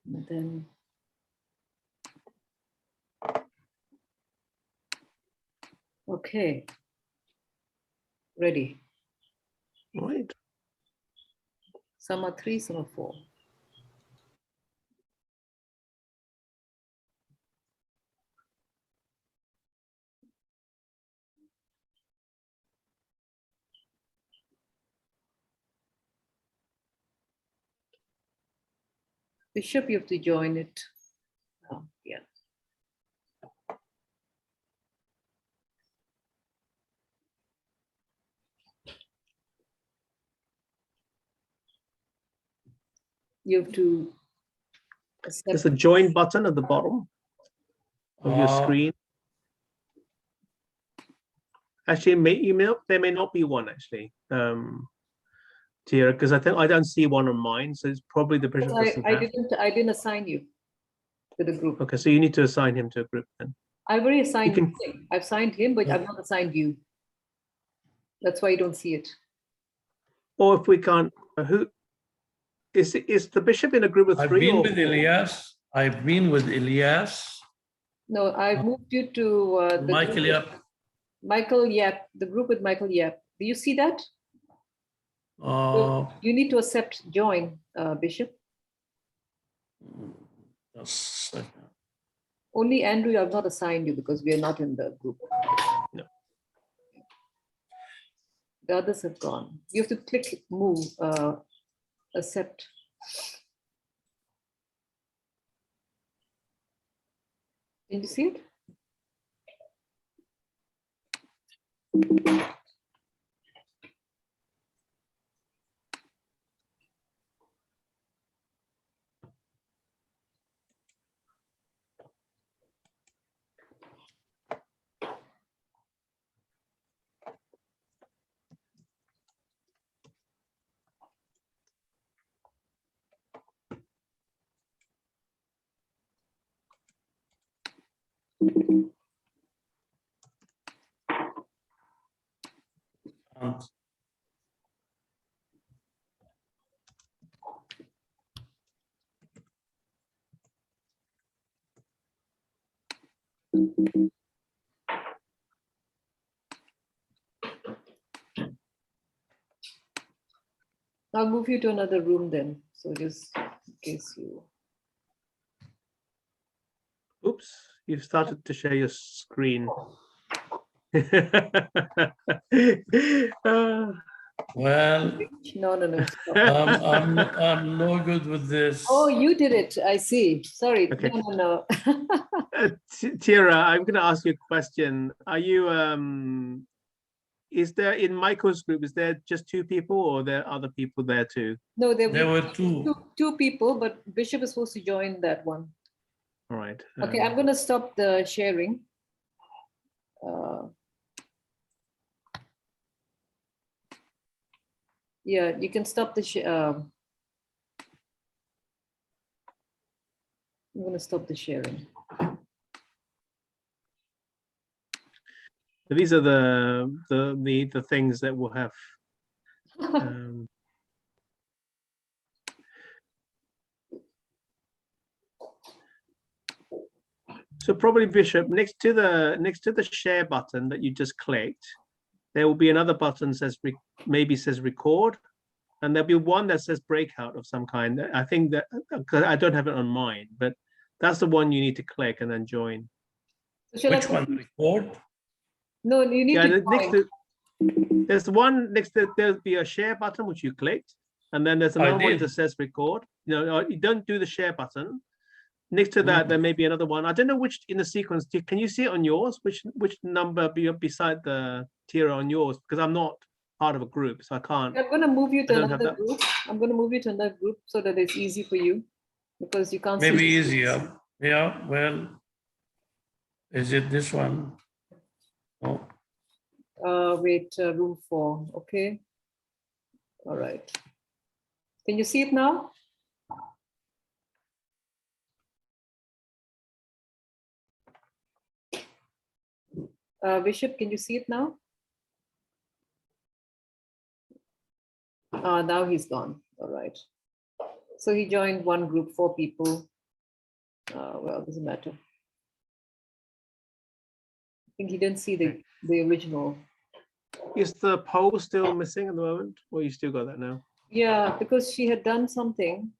And then okay. Ready. All right. Some are 3, some are 4. Bishop, you have to join it. Oh, yeah. You have to accept. There's a join button at the bottom of your screen. Actually, there may not be one actually, Tira, because I don't see one on mine. So it's probably the Bishop. I didn't assign you to the group. Okay, so you need to assign him to a group then. I've already assigned him. I've signed him, but I've not assigned you. That's why you don't see it. Or if we can't, who is the Bishop in a group of 3? I've been with Elias. I've been with Elias. No, I've moved you to Michael, Michael Yap, the group with Michael Yap. Do you see that? You need to accept join, Bishop. Just a second. Only Andrew, I've not assigned you because we are not in the group. No. The others have gone. You have to click move, accept. Can you see it? And I'll move you to another room then. So just in case you. Oops, you've started to share your screen. well, No. I'm no good with this. Oh, you did it. I see. Sorry. Okay. No. Tira, I'm going to ask you a question. Are you, is there in Michael's group, is there just 2 people or are there other people there too? No, there were two. two people, but Bishop is supposed to join that one. All right. Okay, I'm going to stop the sharing. Yeah, you can stop the I'm going to stop the sharing. These are the things that we'll have. So probably Bishop, next to the share button that you just clicked, there will be another button says maybe says record, and there'll be one that says breakout of some kind. I think that because I don't have it on mine, but that's the one you need to click and then join. So Which one? Record? No, you need to join. There's one next to there'll be a share button which you clicked, and then there's another one that says record. No, you don't do the share button. Next to that, there may be another one. I don't know which in the sequence. Can you see it on yours? Which number beside the tier on yours? Because I'm not part of a group, so I can't. I'm going to move you to another group. I'm going to move you to another group so that it's easy for you, because you can't. Maybe see easier. Yeah. Well, is it this one? Oh. Wait, room 4. Okay. All right. Can you see it now? Bishop, can you see it now? Now he's gone. All right. So he joined one group, 4 people. Well, doesn't matter. I think he didn't see the original. Is the poll still missing at the moment, or you still got that now? Yeah, because she had done something.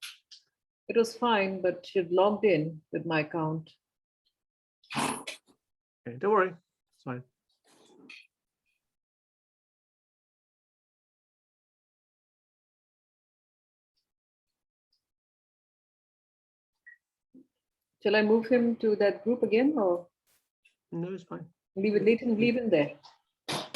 It was fine, but she had logged in with my account. Okay, don't worry. It's fine. Shall I move him to that group again, or? No, it's fine. Leave him there.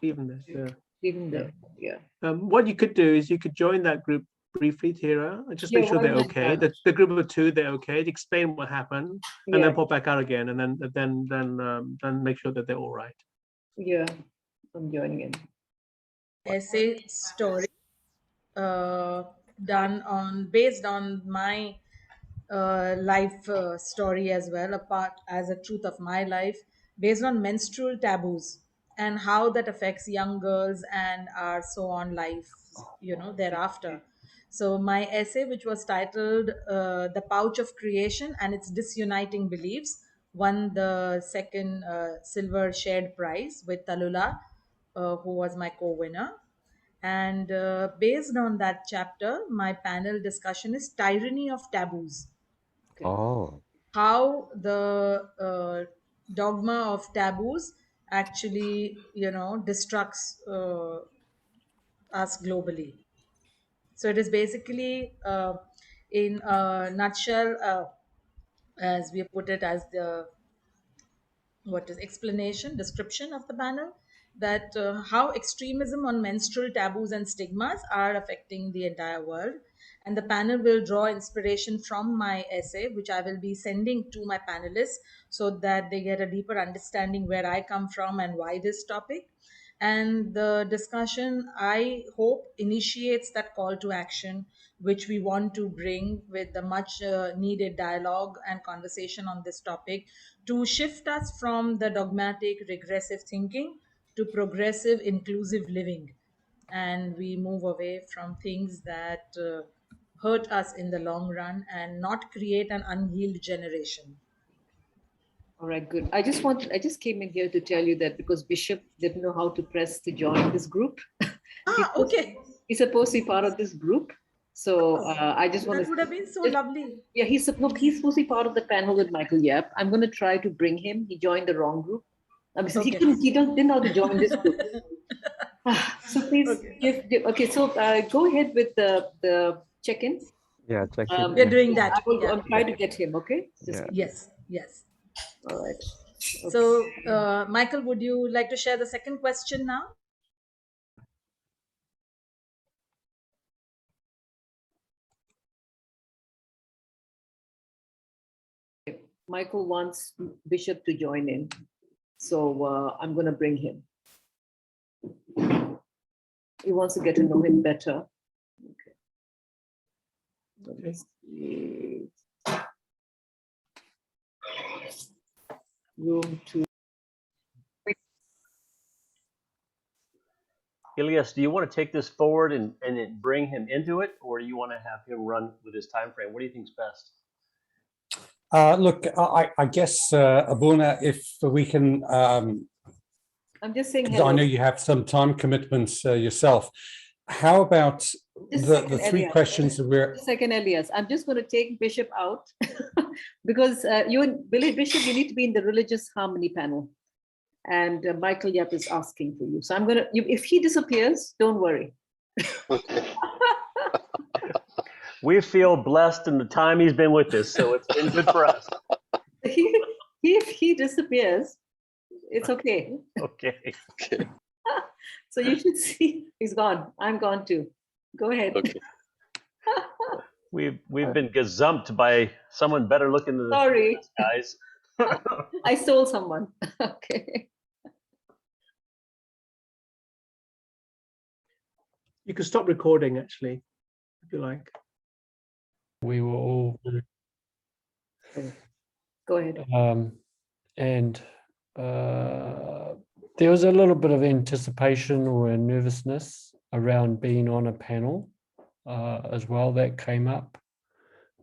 Leave him there. Yeah. Leave him there. Yeah. What you could do is you could join that group briefly, Tira, and just make sure they're okay. The group of 2, they're okay. Explain what happened, and then pop back out again, and then make sure that they're all right. Yeah, I'm joining in. Essay story done based on my life story as well, apart as a truth of my life, based on menstrual taboos and how that affects young girls and our so on life, thereafter. So my essay, which was titled The Pouch of Creation and Its Disuniting Beliefs, won the second silver shared prize with Talula, who was my co-winner. And based on that chapter, my panel discussion is tyranny of taboos. Okay. Oh, How the dogma of taboos actually, destructs us globally. So it is basically, in a nutshell, as we put it, as the explanation description of the panel, that how extremism on menstrual taboos and stigmas are affecting the entire world. And the panel will draw inspiration from my essay, which I will be sending to my panelists so that they get a deeper understanding where I come from and why this topic. And the discussion, I hope, initiates that call to action which we want to bring with the much needed dialogue and conversation on this topic, to shift us from the dogmatic regressive thinking to progressive inclusive living, and we move away from things that hurt us in the long run and not create an unhealed generation. All right, good. I just came in here to tell you that because Bishop didn't know how to press to join this group. Okay. He's supposed to be part of this group. So I just want to. That would have been so lovely. Yeah, he's supposed to be part of the panel with Michael Yap. I'm going to try to bring him. He joined the wrong group. So Okay. he didn't know how to join this group. So please okay. So go ahead with the check-in. yeah, check it. We're doing that. I'll try to get him. Okay. Yes. All right. Okay. So, Michael, would you like to share the second question now? Michael wants Bishop to join in. So I'm going to bring him. He wants to get to know him better. Okay. Let's see. Room 2. Ilias, do you want to take this forward and bring him into it, or do you want to have him run with his time frame? What do you think is best? Look, I guess, Abuna, if we can, I'm just saying because I know you have some time commitments yourself. How about the three questions that we're... Just a second, Elias. I'm just going to take Bishop out because you and Billy Bishop, you need to be in the religious harmony panel. And Michael Yap is asking for you. So I'm going to, if he disappears, don't worry. We feel blessed in the time he's been with us, so it's been good for us. If he disappears, it's okay. Okay. So you should see he's gone. I'm gone too. Go ahead. Okay. We've been gazumped by someone better looking than Sorry, guys. I stole someone. Okay. You can stop recording actually, if you like. We were all Go ahead. And there was a little bit of anticipation or nervousness around being on a panel as well that came up.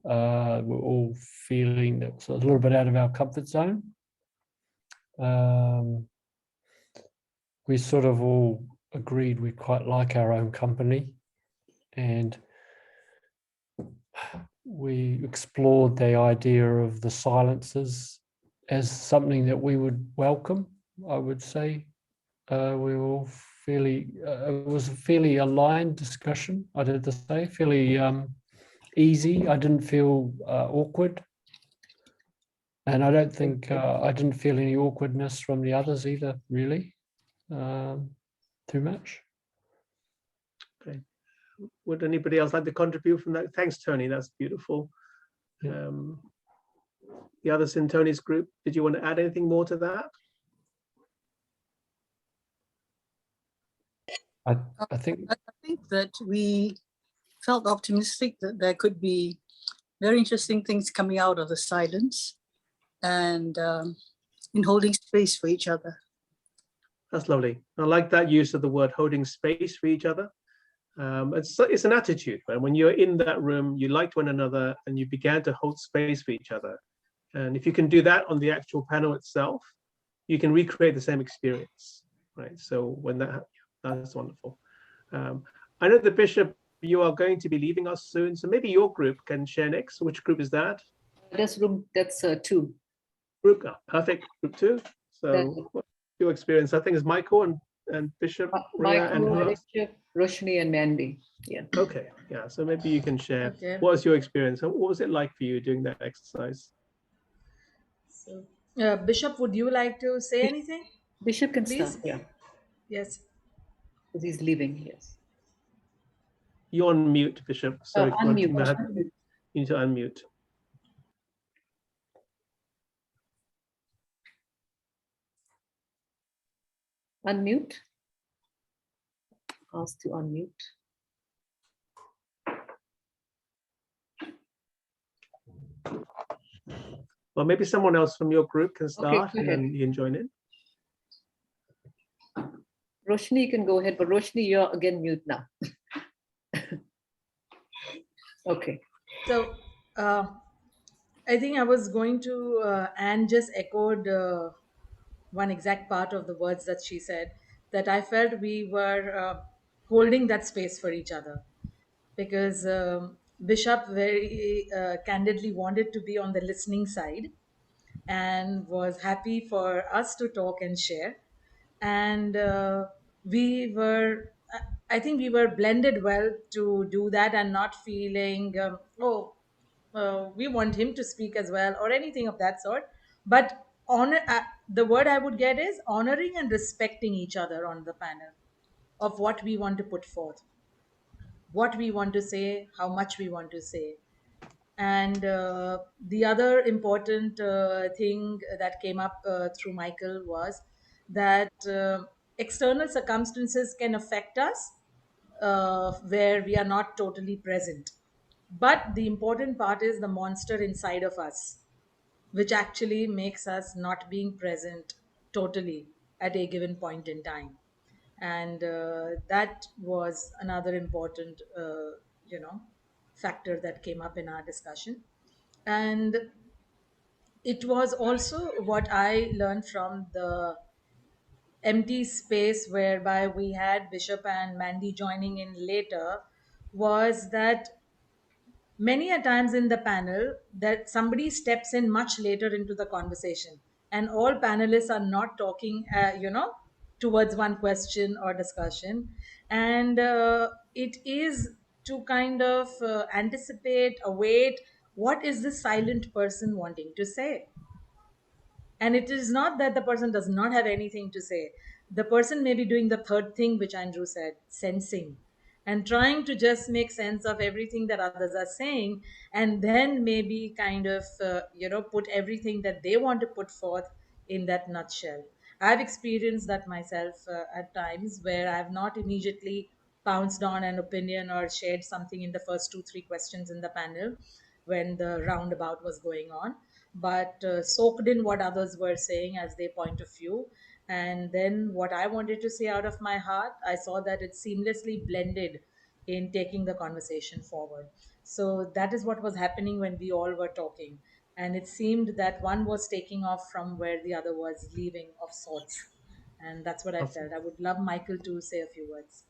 We're all feeling that was a little bit out of our comfort zone. We sort of all agreed we quite like our own company, and we explored the idea of the silences as something that we would welcome, I would say. We were all fairly, it was a fairly aligned discussion, I'd have to say, fairly easy. I didn't feel awkward. And I don't think, I didn't feel any awkwardness from the others either, really, too much. Okay. Would anybody else like to contribute from that? Thanks, Tony. That's beautiful. Yeah. The others in Tony's group, did you want to add anything more to that? I think that we felt optimistic that there could be very interesting things coming out of the silence and in holding space for each other. That's lovely. I like that use of the word holding space for each other. It's an attitude, right? When you're in that room, you liked one another and you began to hold space for each other. And if you can do that on the actual panel itself, you can recreate the same experience, right? So when that's wonderful. I know the Bishop, you are going to be leaving us soon, so maybe your group can share next. Which group is that? That's 2. Group, perfect, group 2. So what's your experience? I think it's Michael and Bishop, Ria, and who else? Bishop, Roshni, and Mandy. Yeah. Okay, yeah. So maybe you can share. Okay. What was your experience? What was it like for you doing that exercise? So, Bishop, would you like to say anything? Bishop can Please? start. Yeah. Yes. Because he's leaving. Yes. You're on mute, Bishop. Sorry, Unmute. you need to unmute. Unmute. Ask to unmute. Well, maybe someone else from your group can start, Okay, and then you can join in. Roshni, you can go ahead, but Roshni, you're again mute now. Okay. So I think I was going to, Anne just echoed one exact part of the words that she said, that I felt we were holding that space for each other, because Bishop very candidly wanted to be on the listening side and was happy for us to talk and share. And we were, I think we were blended well to do that, and not feeling, we want him to speak as well or anything of that sort. But the word I would get is honoring and respecting each other on the panel of what we want to put forth, what we want to say, how much we want to say. And the other important thing that came up through Michael was that external circumstances can affect us where we are not totally present. But the important part is the monster inside of us, which actually makes us not being present totally at a given point in time. And that was another important factor that came up in our discussion. And it was also what I learned from the empty space whereby we had Bishop and Mandy joining in later, was that many a times in the panel that somebody steps in much later into the conversation, and all panelists are not talking towards one question or discussion. And it is to kind of anticipate, await, what is this silent person wanting to say. And it is not that the person does not have anything to say. The person may be doing the third thing, which Andrew said, sensing, and trying to just make sense of everything that others are saying, and then maybe kind of, put everything that they want to put forth in that nutshell. I've experienced that myself at times, where I've not immediately pounced on an opinion or shared something in the first 2-3 questions in the panel when the roundabout was going on, but soaked in what others were saying as their point of view. And then what I wanted to say out of my heart, I saw that it seamlessly blended in taking the conversation forward. So that is what was happening when we all were talking. And it seemed that one was taking off from where the other was leaving of sorts. And that's what I felt. I would love Michael to say a few words.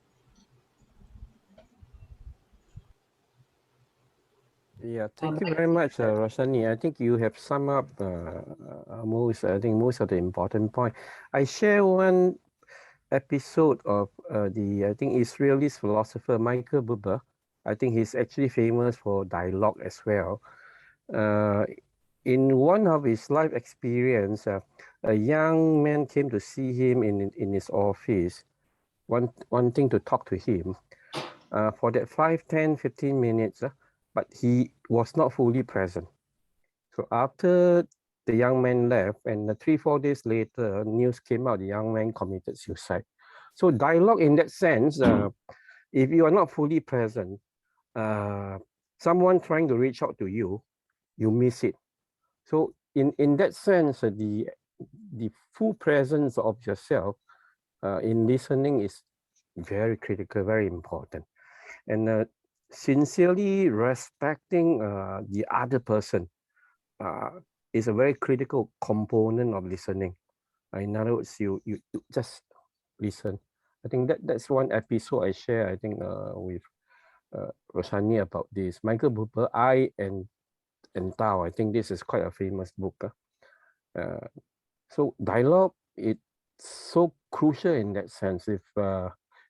Yeah, thank you very much, Roshani. I think you have summed up most of the important point. I share one episode of I think Israelist philosopher Michael Buber. I think he's actually famous for dialogue as well. In one of his life experience, a young man came to see him in his office, wanting to talk to him. For that 5, 10, 15 minutes, but he was not fully present. So after the young man left, and 3-4 days later, news came out the young man committed suicide. So dialogue in that sense, if you are not fully present, someone trying to reach out to you, you miss it. So in that sense, the full presence of yourself in listening is very critical, very important. And sincerely respecting the other person is a very critical component of listening. In other words, you just listen. I think that's one episode I share, I think, with Roshani about this. Michael Buber, I and Tao, I think this is quite a famous book. So dialogue, it's so crucial in that sense. If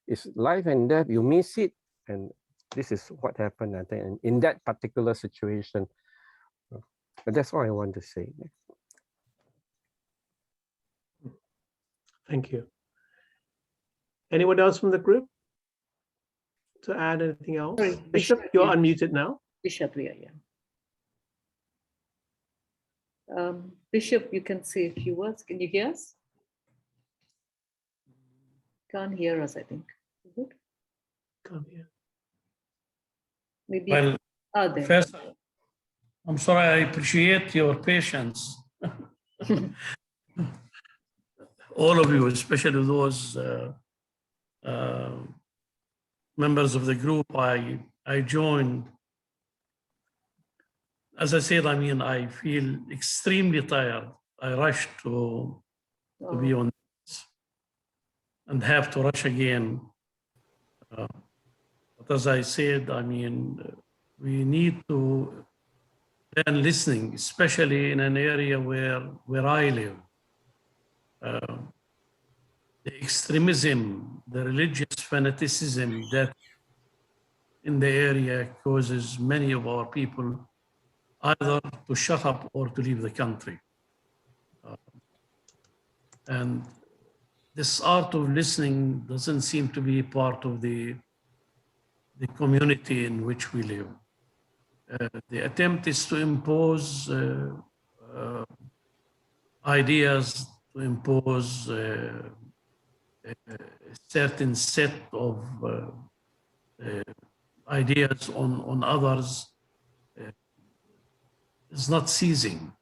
it's life and death, you miss it, and this is what happened, I think, in that particular situation. But that's all I want to say. Thank you. Anyone else from the group to add anything else? Sorry, Bishop, you're unmuted now. Bishop, yeah. Bishop, you can say a few words. Can you hear us? Can't hear us, I think. Good. Can't hear. Maybe. Well, there. first, I'm sorry, I appreciate your patience. All of you, especially those members of the group I joined. As I said, I mean, I feel extremely tired. I rushed to be on this and have to rush again. But as I said, I mean, we need to learn listening, especially in an area where I live. The extremism, the religious fanaticism that in the area causes many of our people either to shut up or to leave the country. And this art of listening doesn't seem to be part of the community in which we live. The attempt is to impose ideas, to impose a certain set of ideas on others. Is not ceasing.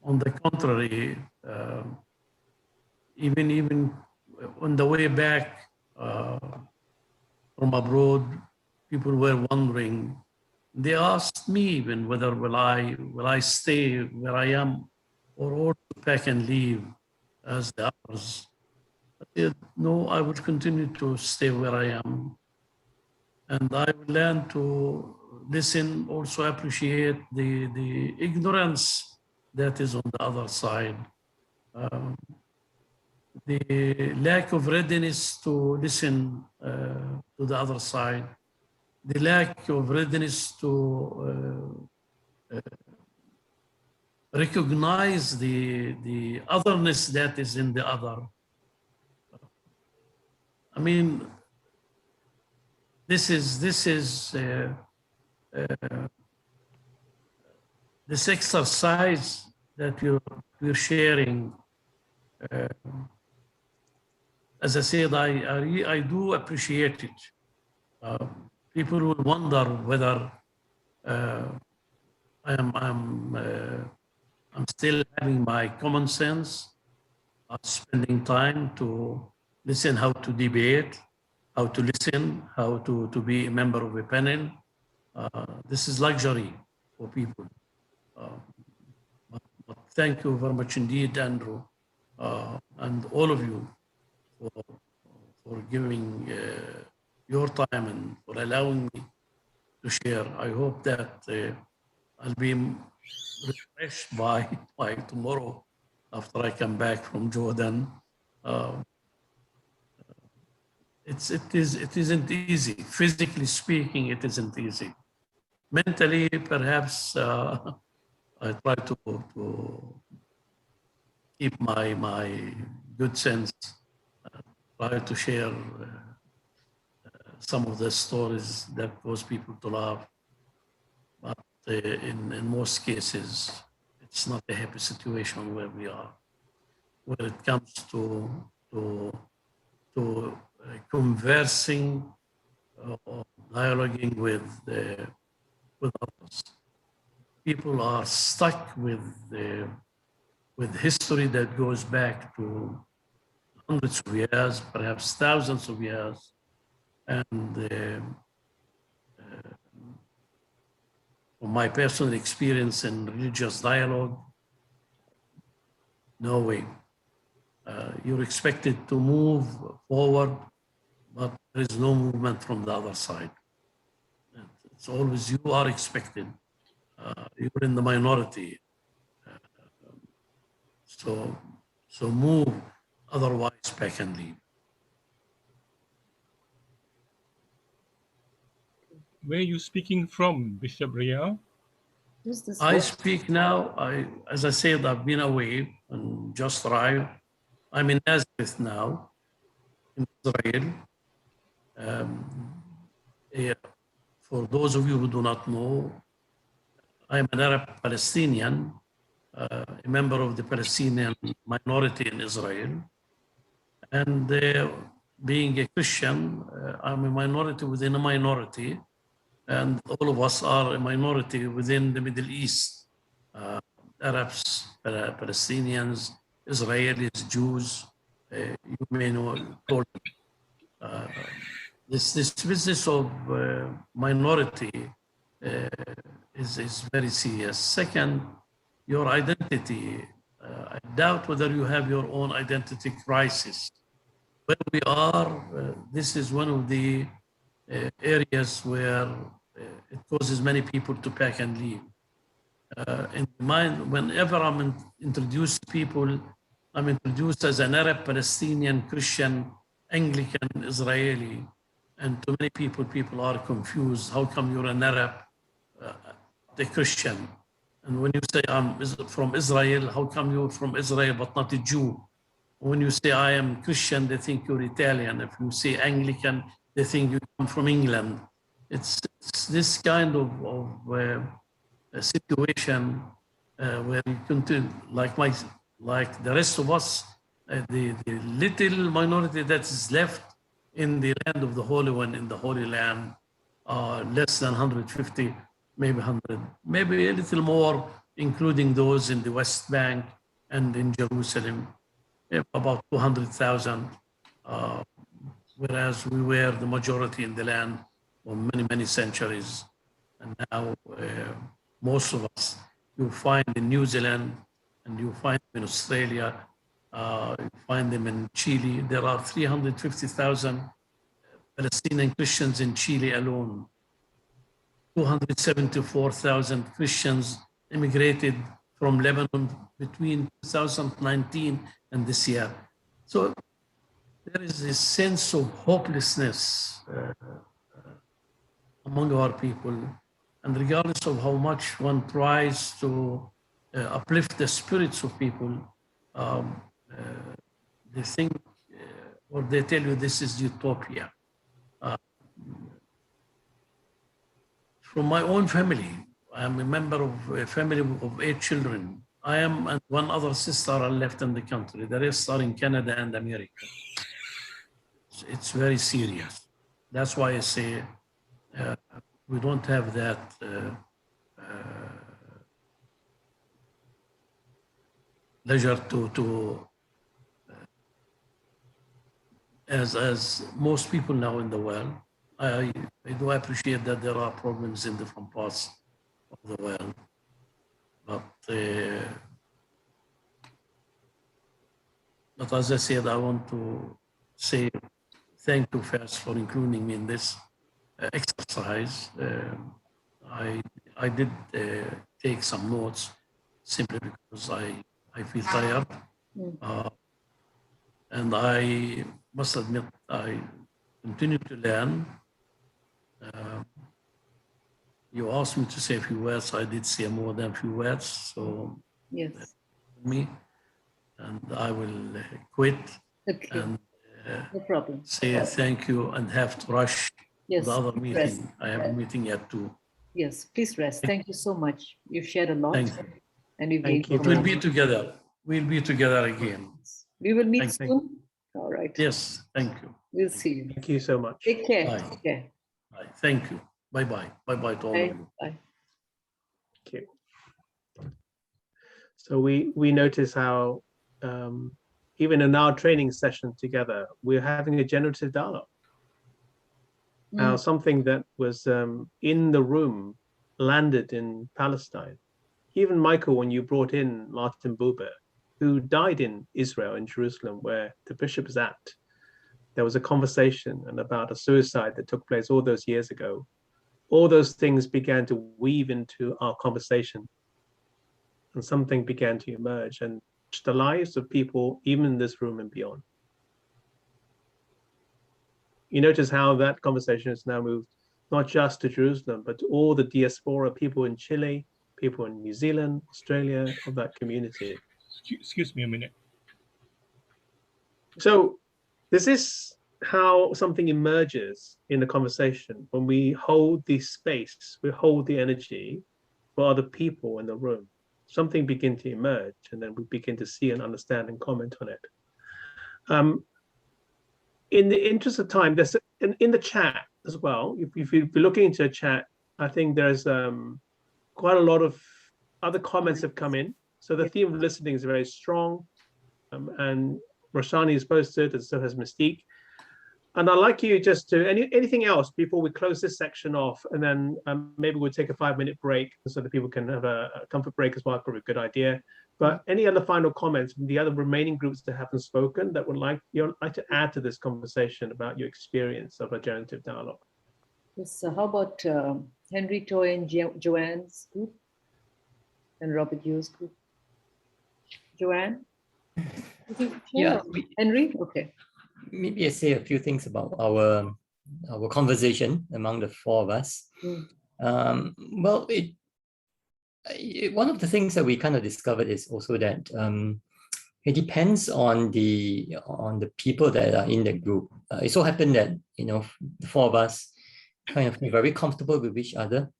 On the contrary, even on the way back from abroad, people were wondering. They asked me even whether will I stay where I am or also pack and leave as the others. I said, no, I will continue to stay where I am. And I will learn to listen, also appreciate the ignorance that is on the other side. The lack of readiness to listen to the other side, the lack of readiness to recognize the otherness that is in the other. I mean, this exercise that we're sharing. As I said, I do appreciate it. People will wonder whether I'm still having my common sense, spending time to listen how to debate, how to listen, how to be a member of a panel. This is luxury for people. But thank you very much indeed, Andrew, and all of you for giving your time and for allowing me to share. I hope that I'll be refreshed by tomorrow after I come back from Jordan. It isn't easy. Physically speaking, it isn't easy. Mentally, perhaps I try to keep my good sense, try to share some of the stories that cause people to laugh. But in most cases, it's not a happy situation where we are. When it comes to conversing or dialoguing with others, people are stuck with history that goes back to hundreds of years, perhaps thousands of years, and from my personal experience in religious dialogue, no way. You're expected to move forward, but there is no movement from the other side. It's always you are expected. You're in the minority. So move, otherwise back and leave. Where are you speaking from, Bishop Ria? I speak now, as I said, I've been away and just arrived. I'm in Nazareth now, in Israel. Yeah, for those of you who do not know, I'm an Arab Palestinian, a member of the Palestinian minority in Israel. And being a Christian, I'm a minority within a minority. And all of us are a minority within the Middle East. Arabs, Palestinians, Israelis, Jews, you may know. This business of minority is very serious. Second, your identity. I doubt whether you have your own identity crisis. Where we are, this is one of the areas where it causes many people to pack and leave. In mind, whenever I'm introduced to people, I'm introduced as an Arab, Palestinian, Christian, Anglican, Israeli, and to many people are confused. How come you're an Arab, a Christian? And when you say I'm from Israel, how come you're from Israel but not a Jew? When you say I am Christian, they think you're Italian. If you say Anglican, they think you come from England. It's this kind of situation where you continue, like the rest of us, the little minority that is left in the land of the Holy One, in the Holy Land, less than 150, maybe 100, maybe a little more, including those in the West Bank and in Jerusalem, about 200,000, whereas we were the majority in the land for many, many centuries. And now most of us, you find in New Zealand, and you find them in Australia, you find them in Chile. There are 350,000 Palestinian Christians in Chile alone. 274,000 Christians immigrated from Lebanon between 2019 and this year. So there is a sense of hopelessness among our people. And regardless of how much one tries to uplift the spirits of people, they think or they tell you this is utopia. From my own family, I am a member of a family of 8 children. I am and one other sister are left in the country. The rest are in Canada and America. It's very serious. That's why I say we don't have that leisure to as most people now in the world. I do appreciate that there are problems in different parts of the world, but as I said, I want to say thank you first for including me in this exercise. I did take some notes simply because I feel tired, and I must admit I continue to learn. You asked me to say a few words. I did say more than a few words. So yes, me, and I will quit. Okay. And no problem. say thank you and have to rush Yes, to the other please meeting. rest. I have a meeting at 2. Yes, please rest. Thank you so much. You've shared a lot. Thank you. And you've gained But we'll be together. We'll be together again. We will meet Thank you. soon. All right. Yes, thank you. We'll see you. Thank you so much. Take care. Bye. Take care. Bye. Thank you. Bye-bye. Bye-bye to all Bye. of you. Bye. Thank you. So we notice how even in our training session together, we're having a generative dialogue. How something that was in the room landed in Palestine. Even Michael, when you brought in Martin Buber, who died in Israel, in Jerusalem, where the bishop is at. There was a conversation and about a suicide that took place all those years ago. All those things began to weave into our conversation, and something began to emerge and the lives of people, even in this room and beyond. You notice how that conversation has now moved not just to Jerusalem, but to all the diaspora, people in Chile, people in New Zealand, Australia, of that community. Excuse me a minute. So this is how something emerges in the conversation when we hold the space, we hold the energy for other people in the room. Something begins to emerge, and then we begin to see and understand and comment on it. In the interest of time, there's in the chat as well. If you're looking into a chat, I think there's quite a lot of other comments have come in. So the theme of listening is very strong, and Roshani has posted, and so has Mystique. And I'd like you just to, anything else before we close this section off, and then maybe we'll take a 5-minute break so that people can have a comfort break as well, probably a good idea. But any other final comments from the other remaining groups that haven't spoken that would like to add to this conversation about your experience of a generative dialogue? Yes, so how about Henry, Toy, and Joanne's group, and Robert Yu's group? Joanne? Yeah, Henry? Okay. Maybe I say a few things about our conversation among the four of us. Well, one of the things that we kind of discovered is also that it depends on the people that are in the group. It so happened that the four of us kind of feel very comfortable with each other,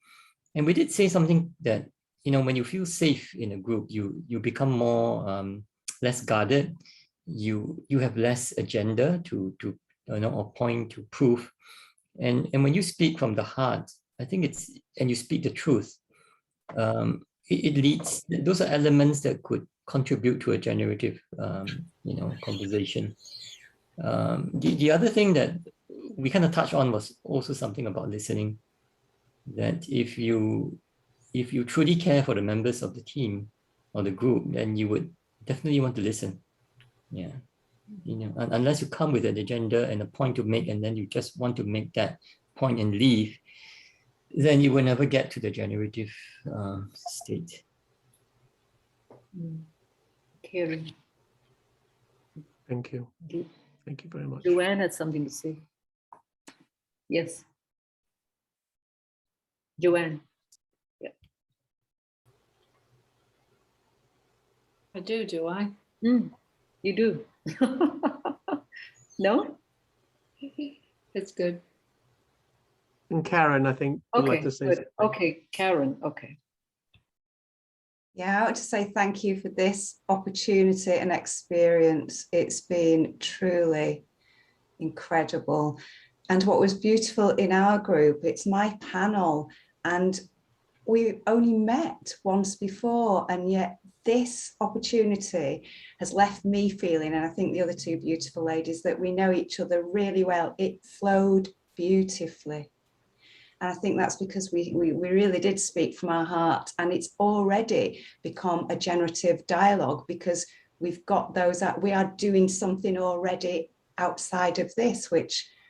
and we did say something that when you feel safe in a group, you become more less guarded. You have less agenda to or point to prove, and when you speak from the heart, I think and you speak the truth, it leads. Those are elements that could contribute to a generative conversation. The other thing that we kind of touched on was also something about listening. That if you truly care for the members of the team or the group, then you would definitely want to listen. Yeah, unless you come with an agenda and a point to make, and then you just want to make that point and leave, then you will never get to the generative state. Caring. Thank you. Thank you very much. Joanne had something to say. Yes. Joanne. Yeah. I do I? You do. No? That's good. And Karen, I think, would like to say good. something. Okay, Karen, okay. Yeah, I want to say thank you for this opportunity and experience. It's been truly incredible. And what was beautiful in our group, it's my panel, and we only met once before, and yet this opportunity has left me feeling, and I think the other two beautiful ladies, that we know each other really well. It flowed beautifully. And I think that's because we really did speak from our heart, and it's already become a generative dialogue because we've got those that we are doing something already outside of this,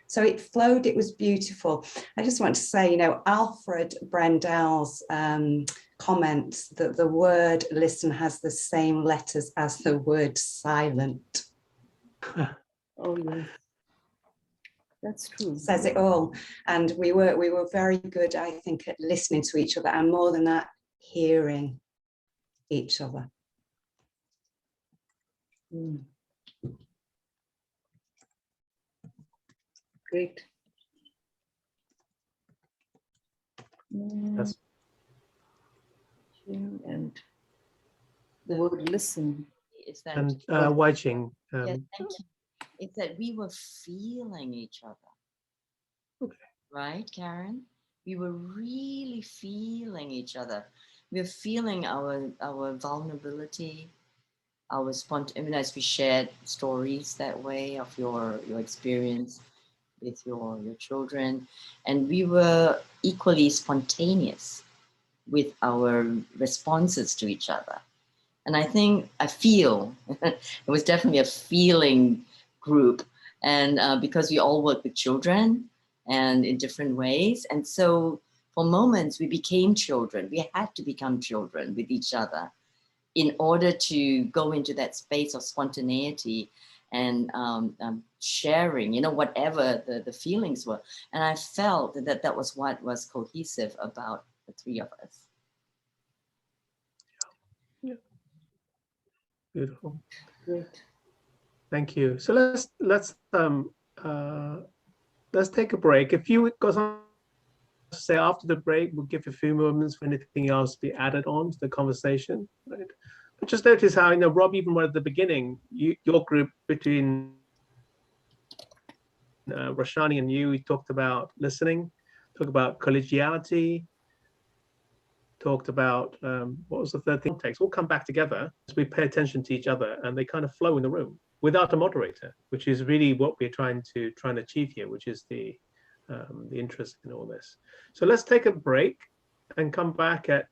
so it flowed, it was beautiful. I just want to say, Alfred Brendell's comment that the word listen has the same letters as the word silent. Oh, yeah. That's true. Says it all. And we were very good, I think, at listening to each other, and more than that, hearing each other. Great. Yes. And the word listen. Is that And Wai-Ching. yes, thank you. It's that we were feeling each other. Okay. Right, Karen? We were really feeling each other. We were feeling our vulnerability, our spontaneity, as we shared stories that way of your experience with your children. And we were equally spontaneous with our responses to each other. And I think I feel it was definitely a feeling group. And because we all work with children and in different ways. And so for moments we became children. We had to become children with each other in order to go into that space of spontaneity and sharing, whatever the feelings were. And I felt that that was what was cohesive about the three of us. Yeah. Beautiful. Great. Thank you. So let's take a break. If you got something to say after the break, we'll give you a few moments for anything else to be added on to the conversation. Right? But just notice how, Rob, even right at the beginning, your group between Roshani and you, we talked about listening, talked about collegiality, talked about what was the third thing? Context. All come back together as we pay attention to each other, and they kind of flow in the room without a moderator, which is really what we're trying to achieve here, which is the interest in all this. So let's take a break and come back at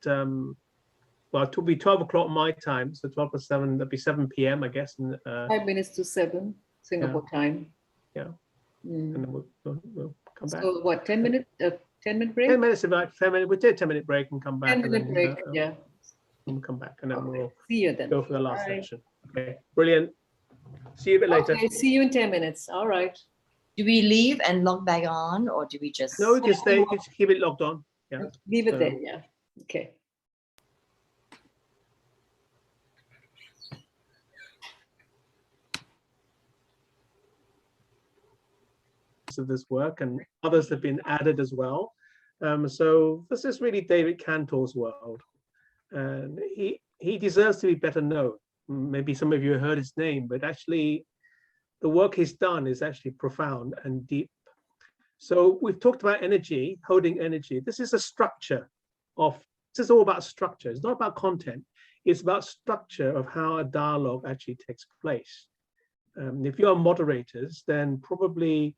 well, it will be 12 o'clock my time, so 12 to 7, that'd be 7 p.m. I guess. 5 minutes to 7 Singapore time. Yeah. And then we'll come back. So what, 10 minutes? 10-minute break? 10 minutes, about 10 minutes. We did a 10-minute break and come back. 10-minute break, yeah. We'll come back and then we'll see you then. Go for the last section. Okay, brilliant. See you a bit later. Okay, see you in 10 minutes. All right. Do we leave and log back on, or do we just? No, we can stay. Just keep it logged on. Yeah. Leave it there. Yeah. Okay. Of this work, and others have been added as well. So this is really David Kantor's world, and he deserves to be better known. Maybe some of you heard his name, but actually the work he's done is actually profound and deep. So we've talked about energy, holding energy. This is a structure this is all about structure. It's not about content. It's about structure of how a dialogue actually takes place. If you are moderators, then probably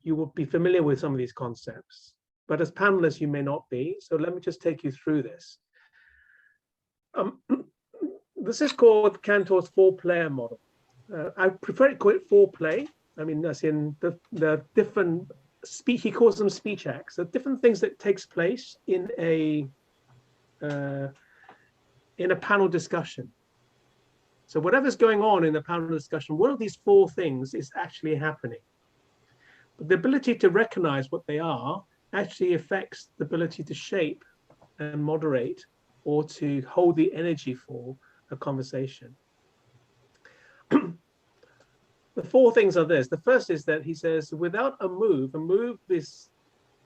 you will be familiar with some of these concepts, but as panelists, you may not be. So let me just take you through this. This is called Kantor's 4-player model. I prefer to call it 4-play. I mean, as in the different speech, he calls them speech acts, the different things that takes place in a panel discussion. So whatever's going on in the panel discussion, one of these 4 things is actually happening. But the ability to recognize what they are actually affects the ability to shape and moderate or to hold the energy for a conversation. The 4 things are this. The first is that he says, without a move is,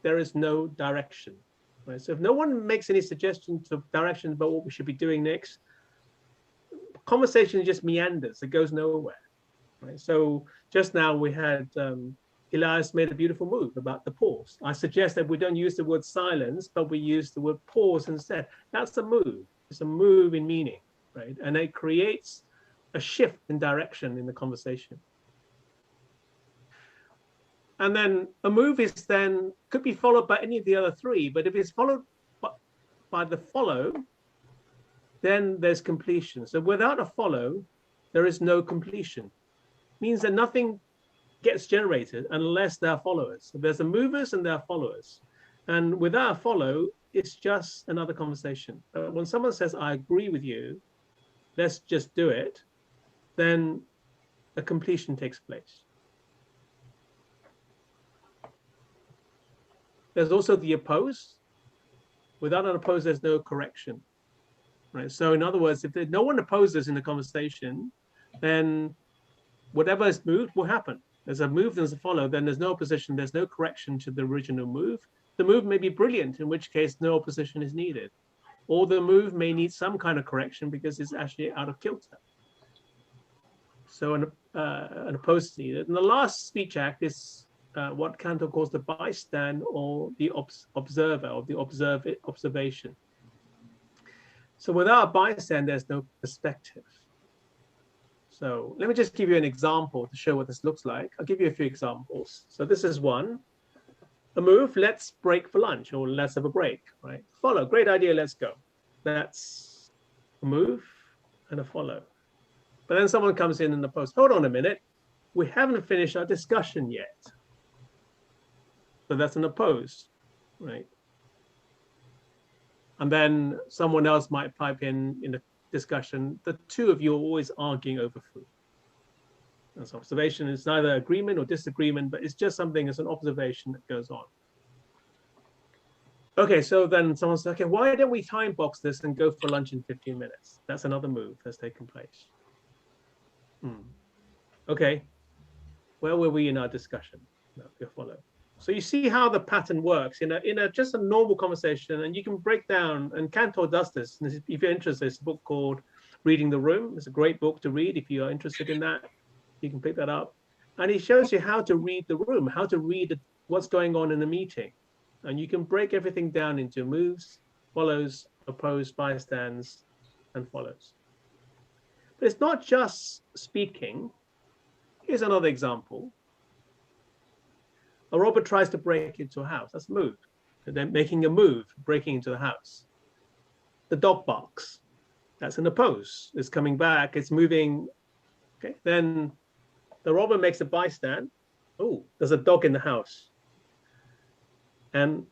there is no direction. Right? So if no one makes any suggestions of directions about what we should be doing next, conversation just meanders, it goes nowhere. Right? So just now we had Elias made a beautiful move about the pause. I suggest that we don't use the word silence, but we use the word pause instead. That's a move. It's a move in meaning, right? And it creates a shift in direction in the conversation. And then a move is then could be followed by any of the other 3, but if it's followed by the follow, then there's completion. So without a follow, there is no completion. It means that nothing gets generated unless there are followers. So there's the movers and there are followers. And without a follow, it's just another conversation. When someone says, I agree with you, let's just do it, then a completion takes place. There's also the oppose. Without an oppose, there's no correction. Right? So in other words, if no one opposes in the conversation, then whatever is moved will happen. There's a move, there's a follow, then there's no opposition, there's no correction to the original move. The move may be brilliant, in which case no opposition is needed. Or the move may need some kind of correction because it's actually out of kilter. So an oppose is needed. And the last speech act is what Kantor calls the bystand or the observer or the observation. So without a bystand, there's no perspective. So let me just give you an example to show what this looks like. I'll give you a few examples. So this is one. A move, let's break for lunch, or let's have a break, right? Follow, great idea, let's go. That's a move. and a follow. But then someone comes in and opposes, hold on a minute, we haven't finished our discussion yet. So that's an oppose, right? And then someone else might pipe in a discussion. The two of you are always arguing over food. That's observation. It's neither agreement or disagreement, but it's just something, it's an observation that goes on. Okay, so then someone says, okay, why don't we time box this and go for lunch in 15 minutes? That's another move that's taken place. Okay, where were we in our discussion? No, you'll follow. So you see how the pattern works in a just a normal conversation, and you can break down, and Kantor does this. And if you're interested, it's a book called Reading the Room. It's a great book to read if you are interested in that. You can pick that up. And he shows you how to read the room, how to read what's going on in the meeting. And you can break everything down into moves, follows, oppose, bystands, and follows. But it's not just speaking. Here's another example. A robber tries to break into a house. That's a move. And they're making a move, breaking into the house. The dog barks. That's an oppose. It's coming back. It's moving. Okay. Then the robber makes a bystand. Oh, there's a dog in the house. And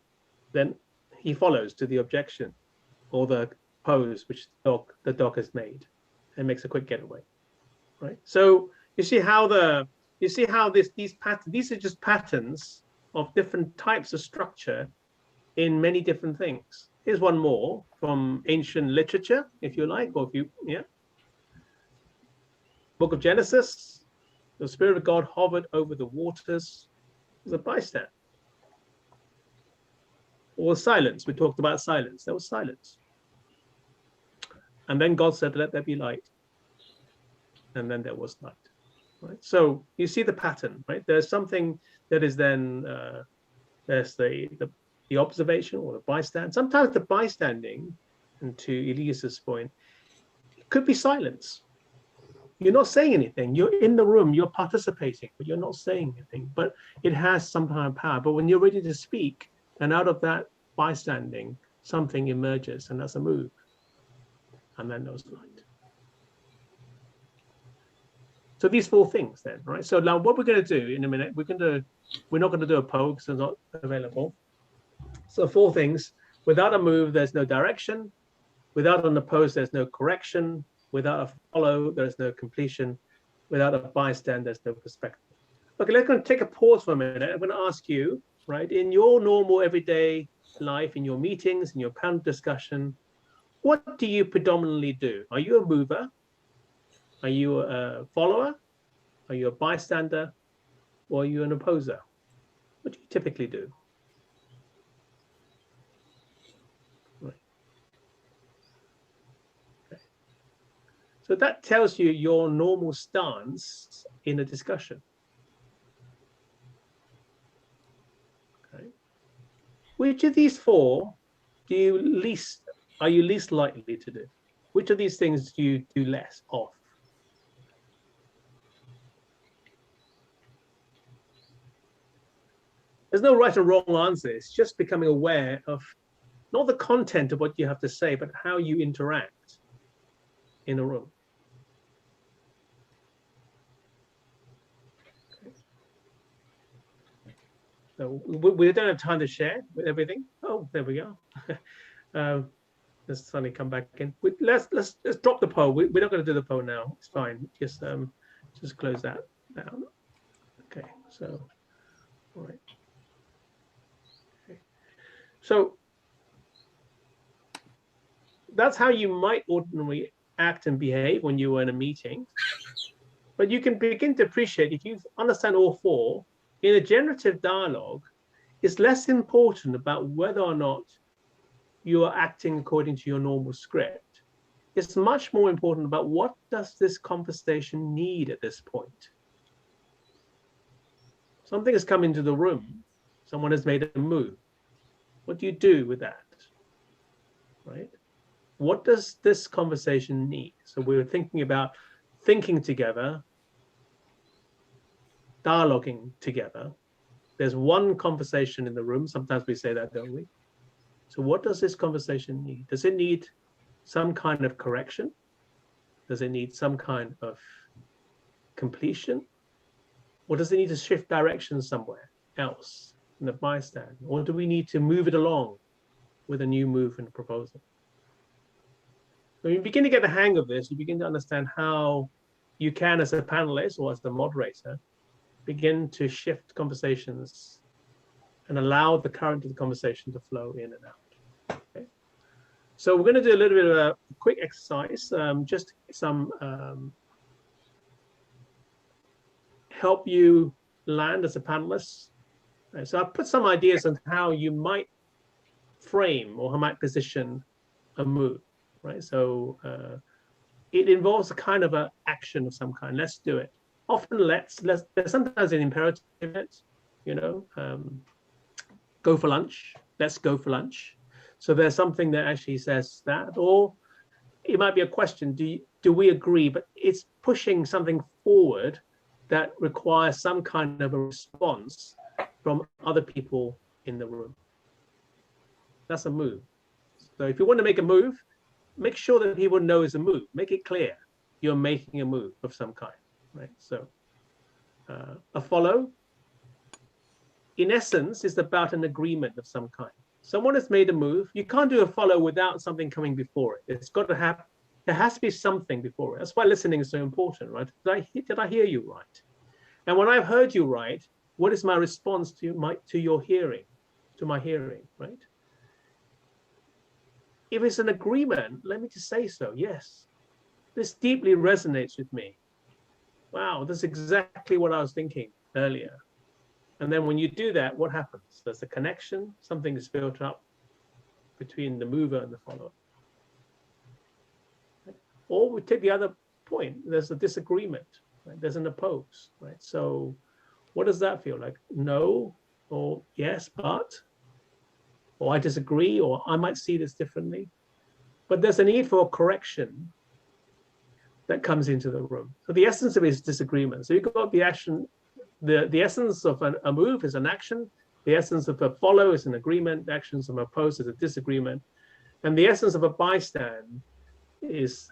then he follows to the objection or the pose which the dog has made and makes a quick getaway. Right. So you see how these patterns, these are just patterns of different types of structure in many different things. Here's one more from ancient literature, if you like, or if you, yeah. Book of Genesis, the Spirit of God hovered over the waters as a bystand. Or silence, we talked about silence, there was silence. And then God said, let there be light. And then there was light. Right. So you see the pattern, right? There's something that is then there's the observation or the bystand. Sometimes the bystanding, and to Elias's point, it could be silence. You're not saying anything. You're in the room. You're participating, but you're not saying anything. But it has some kind of power. But when you're ready to speak, and out of that bystanding, something emerges, and that's a move. And then there's light. So these four things then, right? So now what we're going to do in a minute, we're not going to do a poll because it's not available. So four things. Without a move, there's no direction. Without an oppose, there's no correction. Without a follow, there's no completion. Without a bystand, there's no perspective. Okay, let's go take a pause for a minute. I'm going to ask you, right, in your normal everyday life, in your meetings, in your panel discussion, what do you predominantly do? Are you a mover? Are you a follower? Are you a bystander? Or are you an opposer? What do you typically do? Right. Okay. So that tells you your normal stance in a discussion. Okay. Which of these four are you least likely to do? Which of these things do you do less of? There's no right or wrong answer. It's just becoming aware of not the content of what you have to say, but how you interact in a room. Okay. So we don't have time to share with everything. Oh, there we go. Let's suddenly come back in. Let's drop the poll. We're not going to do the poll now. It's fine. Just close that down. Okay. So, all right. So that's how you might ordinarily act and behave when you were in a meeting. But you can begin to appreciate, if you understand all four, in a generative dialogue, it's less important about whether or not you are acting according to your normal script. It's much more important about what does this conversation need at this point. Something has come into the room. Someone has made a move. What do you do with that, right? What does this conversation need? So we're thinking about thinking together, dialoguing together. There's one conversation in the room. Sometimes we say that, don't we? So what does this conversation need? Does it need some kind of correction? Does it need some kind of completion? Or does it need to shift direction somewhere else in the bystand? Or do we need to move it along with a new move and proposal? When you begin to get the hang of this, you begin to understand how you can, as a panelist or as the moderator, begin to shift conversations and allow the current of the conversation to flow in and out. Okay. So we're going to do a little bit of a quick exercise, just some help you land as a panelist. So I've put some ideas on how you might frame or how might position a move, right? So it involves a kind of an action of some kind. Let's do it. Often there's sometimes an imperative, you know, go for lunch, let's go for lunch. So there's something that actually says that, or it might be a question, do we agree? But it's pushing something forward that requires some kind of a response from other people in the room. That's a move. So if you want to make a move, make sure that people know it's a move. Make it clear you're making a move of some kind, right? So a follow, in essence, is about an agreement of some kind. Someone has made a move. You can't do a follow without something coming before it. It's got to have, there has to be something before it. That's why listening is so important, right? Did I hear you right? And when I've heard you right, what is my response to your hearing, to my hearing, right? If it's an agreement, let me just say so, yes. This deeply resonates with me. Wow, that's exactly what I was thinking earlier. And then when you do that, what happens? There's a connection, something is built up between the mover and the follower. Or we take the other point, there's a disagreement, right? There's an oppose, right? So what does that feel like? No, or yes, but, or I disagree, or I might see this differently. But there's a need for correction that comes into the room. So the essence of it is disagreement. So you've got the action, the essence of a move is an action, the essence of a follow is an agreement, the essence of a oppose is a disagreement, and the essence of a bystand is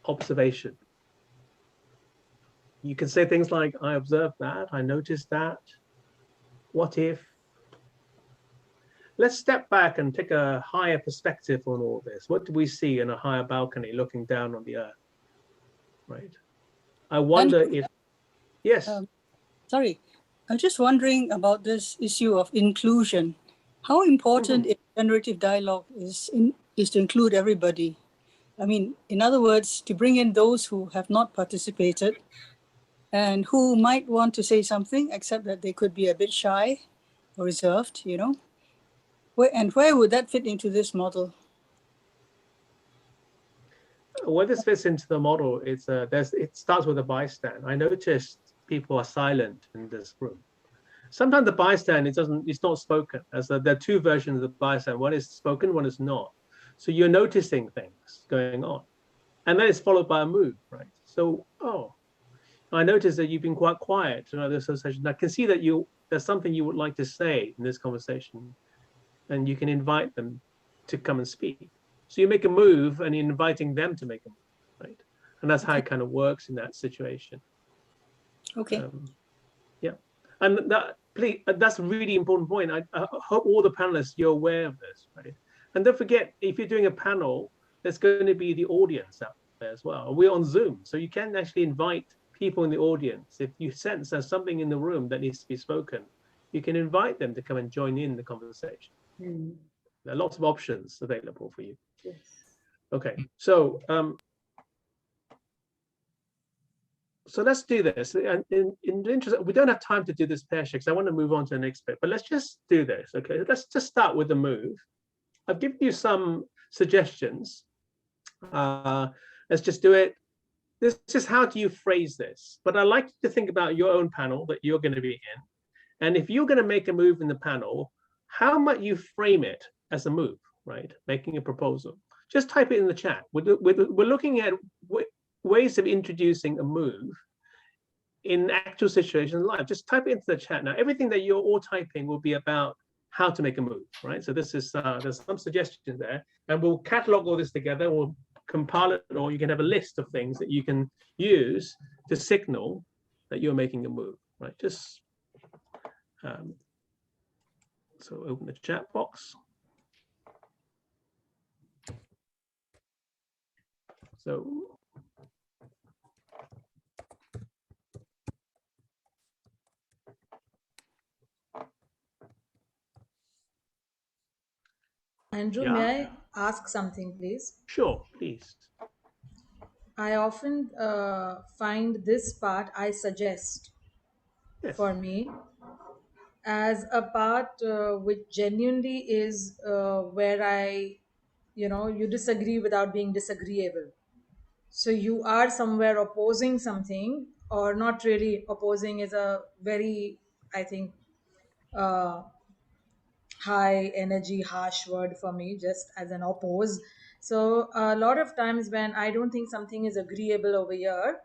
observation. You can say things like, I observed that, I noticed that, what if? Let's step back and take a higher perspective on all this. What do we see in a higher balcony looking down on the earth, right? I wonder if, yes. Sorry, I'm just wondering about this issue of inclusion. How important in generative dialogue is to include everybody? I mean, in other words, to bring in those who have not participated and who might want to say something, except that they could be a bit shy or reserved, you know? Where would that fit into this model? Where this fits into the model is it starts with a bystand. I noticed people are silent in this room. Sometimes the bystand, it's not spoken. There are two versions of the bystand. One is spoken, one is not. So you're noticing things going on. And then it's followed by a move, right? So, oh, I noticed that you've been quite quiet in this association. I can see that there's something you would like to say in this conversation, and you can invite them to come and speak. So you make a move and you're inviting them to make a move, right? And that's how it kind of works in that situation. Okay. Yeah, and that's a really important point. I hope all the panelists, you're aware of this, right? And don't forget, if you're doing a panel, there's going to be the audience out there as well. We're on Zoom, so you can actually invite people in the audience. If you sense there's something in the room that needs to be spoken, you can invite them to come and join in the conversation. There are lots of options available for you. Yes. Okay, so so let's do this. And in the interest, we don't have time to do this pair shake, because I want to move on to the next bit, but let's just do this, okay? Let's just start with the move. I've given you some suggestions. Let's just do it. This is how do you phrase this? But I like you to think about your own panel that you're going to be in. And if you're going to make a move in the panel, how might you frame it as a move, right? Making a proposal. Just type it in the chat. We're looking at ways of introducing a move in actual situations live. Just type it into the chat now. Everything that you're all typing will be about how to make a move, right? So this is there's some suggestions there, and we'll catalog all this together. We'll compile it, or you can have a list of things that you can use to signal that you're making a move, right? Just so open the chat box. So Andrew, yeah. may I ask something, please? Sure, please. I often find this part I suggest for me as a part which genuinely is where you disagree without being disagreeable. So you are somewhere opposing something, or not really opposing is a very, I think, high energy, harsh word for me, just as an oppose. So a lot of times when I don't think something is agreeable over here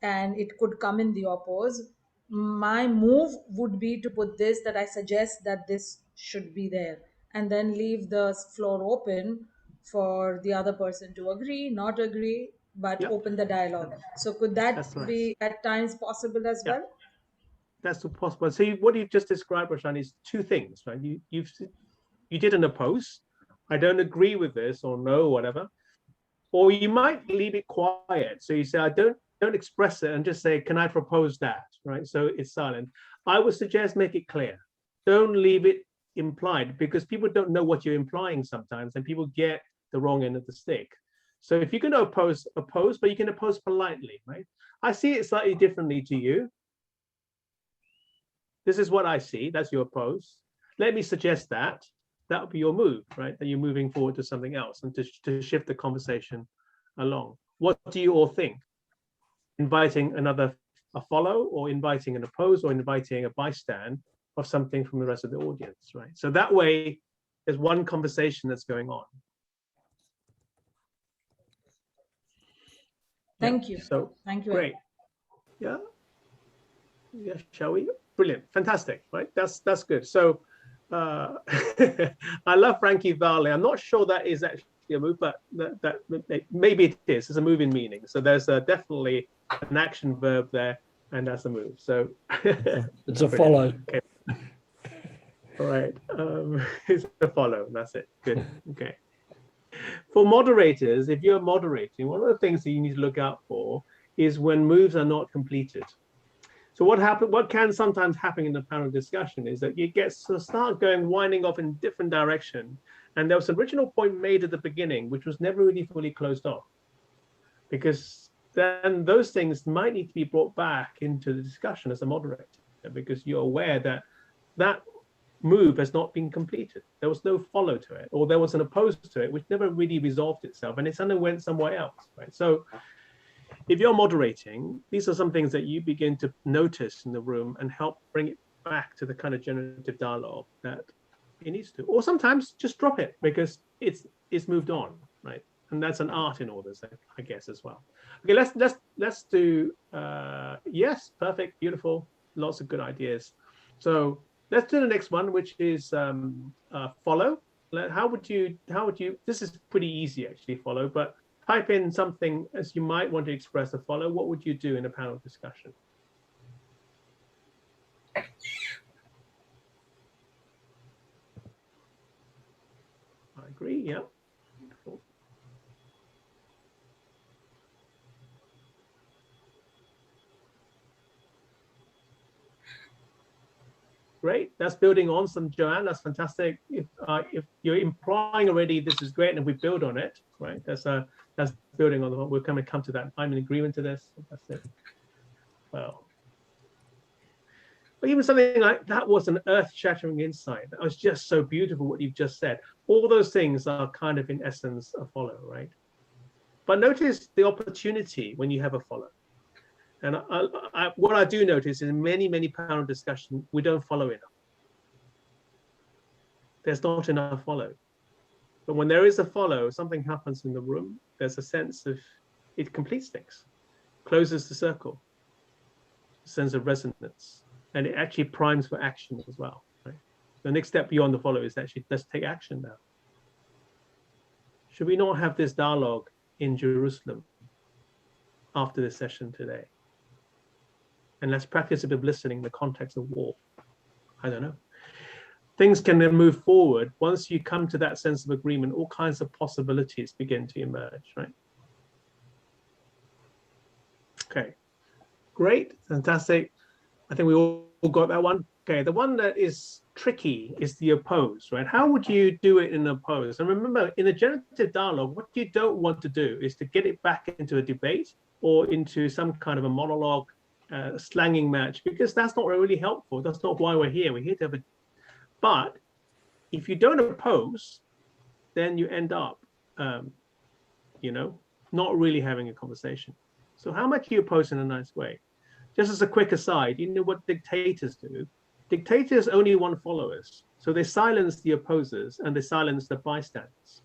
and it could come in the oppose, my move would be to put this, that I suggest that this should be there, and then leave the floor open for the other person to agree, not agree, but open the dialogue. So could that be at times possible as well? That's possible. So what you've just described, Roshan, is two things, right? You did an oppose. I don't agree with this, or no, whatever. Or you might leave it quiet. So you say, I don't express it, and just say, can I propose that, right? So it's silent. I would suggest make it clear. Don't leave it implied, because people don't know what you're implying sometimes, and people get the wrong end of the stick. So if you're going to oppose, but you can oppose politely, right? I see it slightly differently to you. This is what I see. That's your oppose. Let me suggest that. That would be your move, right? That you're moving forward to something else, and to shift the conversation along. What do you all think? Inviting a follow, or inviting an oppose, or inviting a bystand of something from the rest of the audience, right? So that way, there's one conversation that's going on. Thank you. So thank you. Great. Yeah. Shall we? Brilliant. Fantastic. Right. That's good. So I love Frankie Valli. I'm not sure that is actually a move, but that maybe it is. It's a move in meaning. So there's definitely an action verb there, and that's a move. So it's a follow. Okay. All right. It's a follow. That's it. Good. Okay. For moderators, if you're moderating, one of the things that you need to look out for is when moves are not completed. So what can sometimes happen in the panel discussion is that it gets to start winding off in a different direction. And there was an original point made at the beginning, which was never really fully closed off, because then those things might need to be brought back into the discussion as a moderator, because you're aware that that move has not been completed. There was no follow to it, or there was an opposed to it, which never really resolved itself, and it suddenly went somewhere else, right? So if you're moderating, these are some things that you begin to notice in the room and help bring it back to the kind of generative dialogue that it needs to. Or sometimes just drop it because it's moved on, right? And that's an art in all this, I guess, as well. Okay, let's do yes, perfect, beautiful, lots of good ideas. So let's do the next one, which is follow. How would you? This is pretty easy actually, follow, but type in something as you might want to express a follow. What would you do in a panel discussion? I agree, yeah. Cool. Great, that's building on some, Joanne, that's fantastic. If you're implying already this is great and we build on it, right? That's building on the one. We're going to come to that. I'm in agreement to this. That's it. Well, but even something like that was an earth-shattering insight. That was just so beautiful what you've just said. All those things are kind of in essence a follow, right? But notice the opportunity when you have a follow. And what I do notice in many panel discussions, we don't follow enough. There's not enough follow. But when there is a follow, something happens in the room. There's a sense of it completes things, closes the circle, a sense of resonance, and it actually primes for action as well. Right? The next step beyond the follow is actually let's take action now. Should we not have this dialogue in Jerusalem after this session today. And let's practice a bit of listening in the context of war. I don't know. Things can then move forward. Once you come to that sense of agreement, all kinds of possibilities begin to emerge, right? Okay, great, fantastic. I think we all got that one. Okay, the one that is tricky is the oppose, right? How would you do it in oppose? And remember, in a generative dialogue, what you don't want to do is to get it back into a debate or into some kind of a monologue, slanging match, because that's not really helpful. That's not why we're here. We're here to have a. But if you don't oppose, then you end up, you know, not really having a conversation. So how much do you oppose in a nice way? Just as a quick aside, you know what dictators do? Dictators only want followers. So they silence the opposers and they silence the bystanders.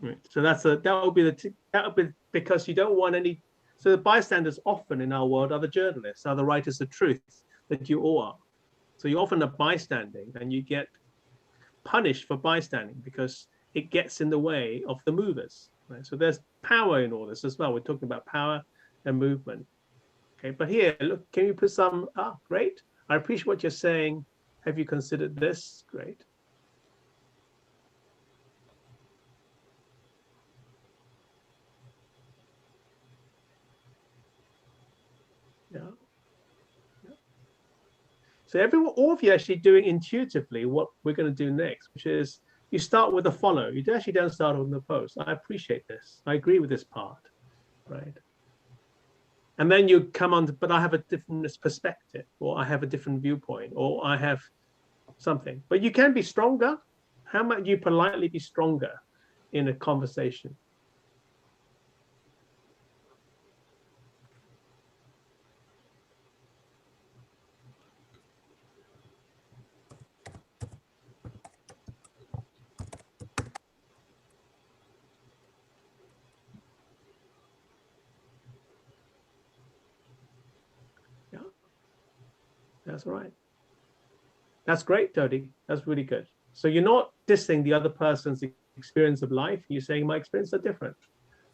Right. So that would be because you don't want any. So the bystanders often in our world are the journalists, are the writers of truth that you all are. So you often are bystanding and you get punished for bystanding because it gets in the way of the movers. Right? So there's power in all this as well. We're talking about power and movement. Okay, but here, look, can you put some, great. I appreciate what you're saying. Have you considered this? Great. Yeah. So all of you actually doing intuitively what we're going to do next, which is you start with a follow. You actually don't start on the post. I appreciate this. I agree with this part, right? And then you come on, but I have a different perspective, or I have a different viewpoint, or I have something. But you can be stronger. How might you politely be stronger in a conversation? That's right. That's great, Tony. That's really good. So you're not dissing the other person's experience of life. You're saying my experiences are different,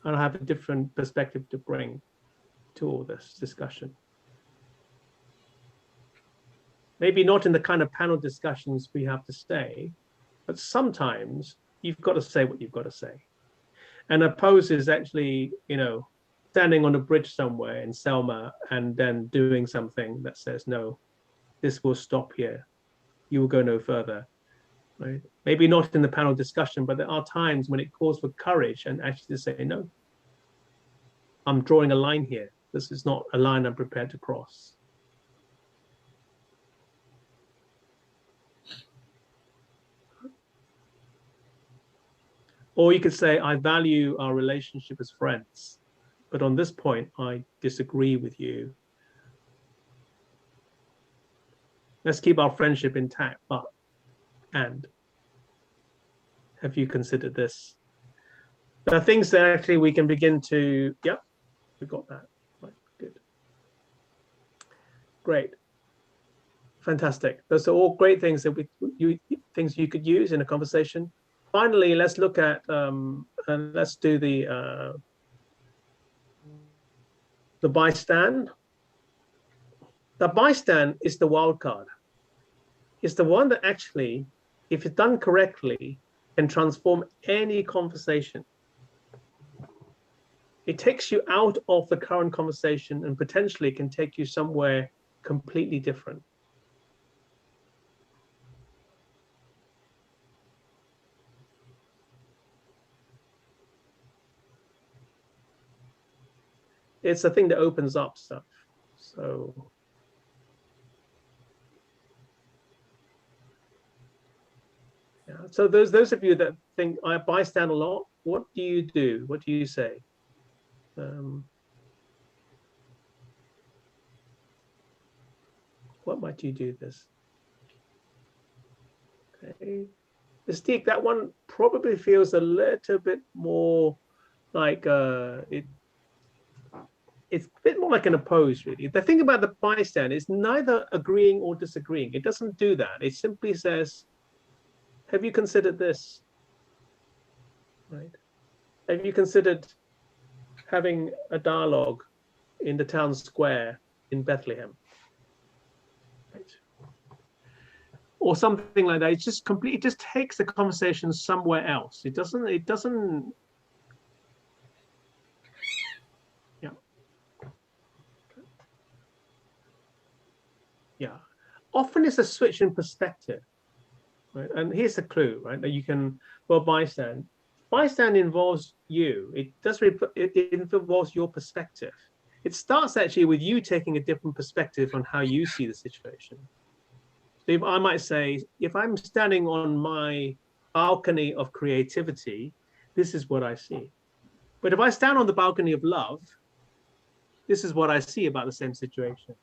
and I have a different perspective to bring to all this discussion. Maybe not in the kind of panel discussions we have to stay, but sometimes you've got to say what you've got to say. And oppose is actually, you know, standing on a bridge somewhere in Selma and then doing something that says, no, this will stop here. You will go no further, right? Maybe not in the panel discussion, but there are times when it calls for courage and actually to say, no, I'm drawing a line here. This is not a line I'm prepared to cross. Or you could say, I value our relationship as friends, but on this point, I disagree with you. Let's keep our friendship intact, and have you considered this? There are things that actually we can begin to, yep, we got that, right, good. Great, fantastic. Those are all great things that things you could use in a conversation. Finally, let's look at, and let's do the bystand. The bystand is the wild card. It's the one that actually, if it's done correctly, can transform any conversation. It takes you out of the current conversation and potentially can take you somewhere completely different. It's a thing that opens up stuff. So yeah. So those of you that think I bystand a lot, what do you do? What do you say? What might you do this? Okay. Mystique, that one probably feels a little bit more like it's a bit more like an oppose, really. The thing about the bystand is neither agreeing or disagreeing. It doesn't do that. It simply says, have you considered this? Right. have you considered having a dialogue in the town square in Bethlehem? Or something like that. It's just complete. It just takes the conversation somewhere else. It doesn't. Yeah. Yeah. Often it's a switch in perspective, right? And here's the clue, right? That you can, well, bystand. Bystand involves you. It involves your perspective. It starts actually with you taking a different perspective on how you see the situation. So if I might say, if I'm standing on my balcony of creativity, this is what I see. But if I stand on the balcony of love, this is what I see about the same situation.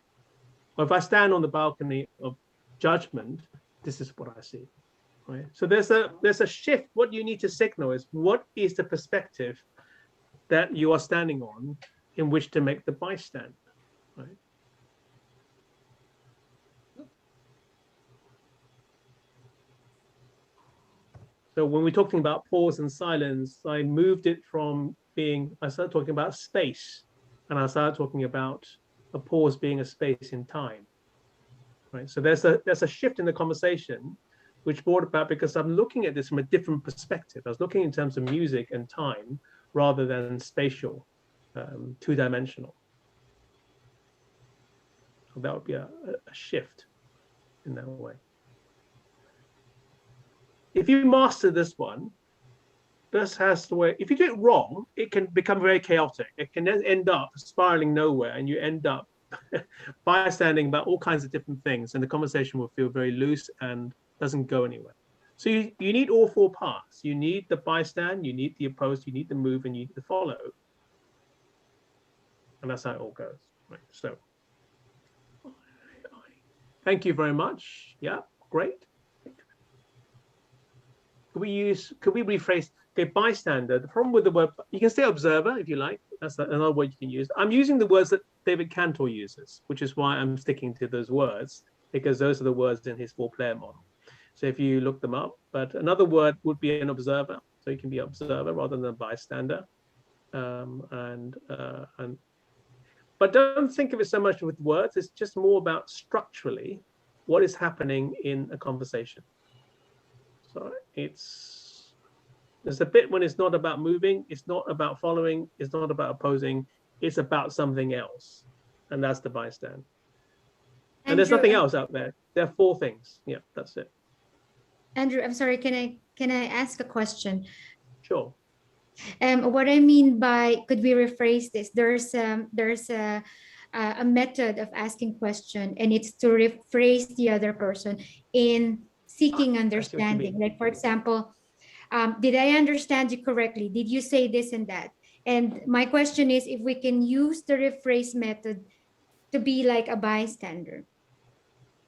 Or if I stand on the balcony of judgment, this is what I see. Right? So there's a shift. What you need to signal is, what is the perspective that you are standing on in which to make the bystand, right? So when we're talking about pause and silence, I moved it from I started talking about space, and I started talking about a pause being a space in time, right? So there's a shift in the conversation, which brought about because I'm looking at this from a different perspective. I was looking in terms of music and time rather than spatial, two-dimensional. So that would be a shift in that way. If you master this one, this has the way, if you do it wrong, it can become very chaotic. It can then end up spiraling nowhere, and you end up bystanding about all kinds of different things, and the conversation will feel very loose and doesn't go anywhere. So you need all four parts. You need the bystand, you need the opposed, you need the move, and you need the follow. And that's how it all goes. Right. So thank you very much. Yeah, great. Could we rephrase, okay, bystander? The problem with the word, you can say observer if you like. That's another word you can use. I'm using the words that David Kantor uses, which is why I'm sticking to those words, because those are the words in his 4-player model. So if you look them up, but another word would be an observer. So you can be observer rather than a bystander. But don't think of it so much with words. It's just more about structurally what is happening in a conversation. So there's a bit when it's not about moving, it's not about following, it's not about opposing, it's about something else. And that's the bystand. And there's nothing else out there. There are 4 things. Yeah, that's it. Andrew, I'm sorry, can I ask a question? Sure. What I mean by, could we rephrase this? There's a method of asking question, and it's to rephrase the other person in seeking understanding. Like, for example, did I understand you correctly? Did you say this and that? And my question is, if we can use the rephrase method to be like a bystander.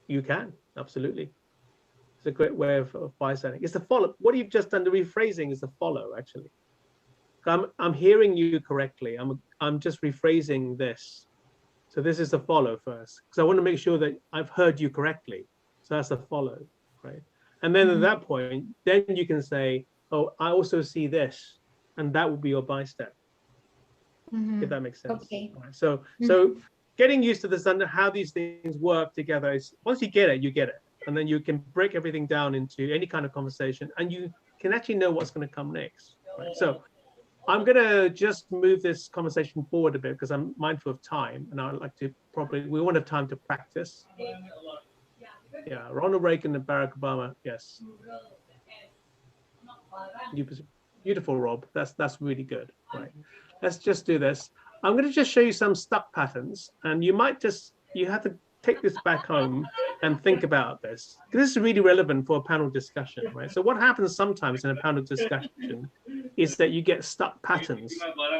You can, absolutely. It's a great way of bystanding. It's the follow. What you've just done, the rephrasing is the follow, actually. I'm hearing you correctly. I'm just rephrasing this. So this is the follow first, because I want to make sure that I've heard you correctly. So that's the follow, right? And then at that point, then you can say, oh, I also see this, and that would be your bystand. If that makes sense. Okay. Right. So getting used to this, under how these things work together is, once you get it, and then you can break everything down into any kind of conversation, and you can actually know what's going to come next. Right? So I'm going to just move this conversation forward a bit because I'm mindful of time, and I'd like to we want to have time to practice. Yeah, Ronald Reagan and Barack Obama. Yes. Beautiful, Rob. That's really good. Right. Let's just do this. I'm going to just show you some stuck patterns, and you have to take this back home and think about this. This is really relevant for a panel discussion, right? So what happens sometimes in a panel discussion is that you get stuck patterns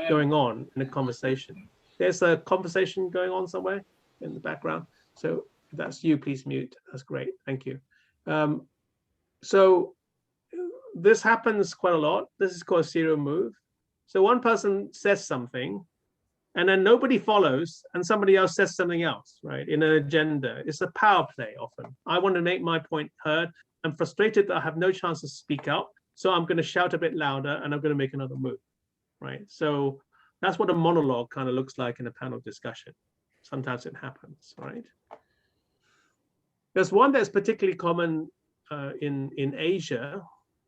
going on in a conversation. There's a conversation going on somewhere in the background. So if that's you, please mute. That's great. Thank you. So this happens quite a lot. This is called a serial move. So one person says something, and then nobody follows, and somebody else says something else, right? In an agenda. It's a power play often. I want to make my point heard. I'm frustrated that I have no chance to speak up, so I'm going to shout a bit louder, and I'm going to make another move. right? So that's what a monologue kind of looks like in a panel discussion. Sometimes it happens, right? There's one that's particularly common in Asia,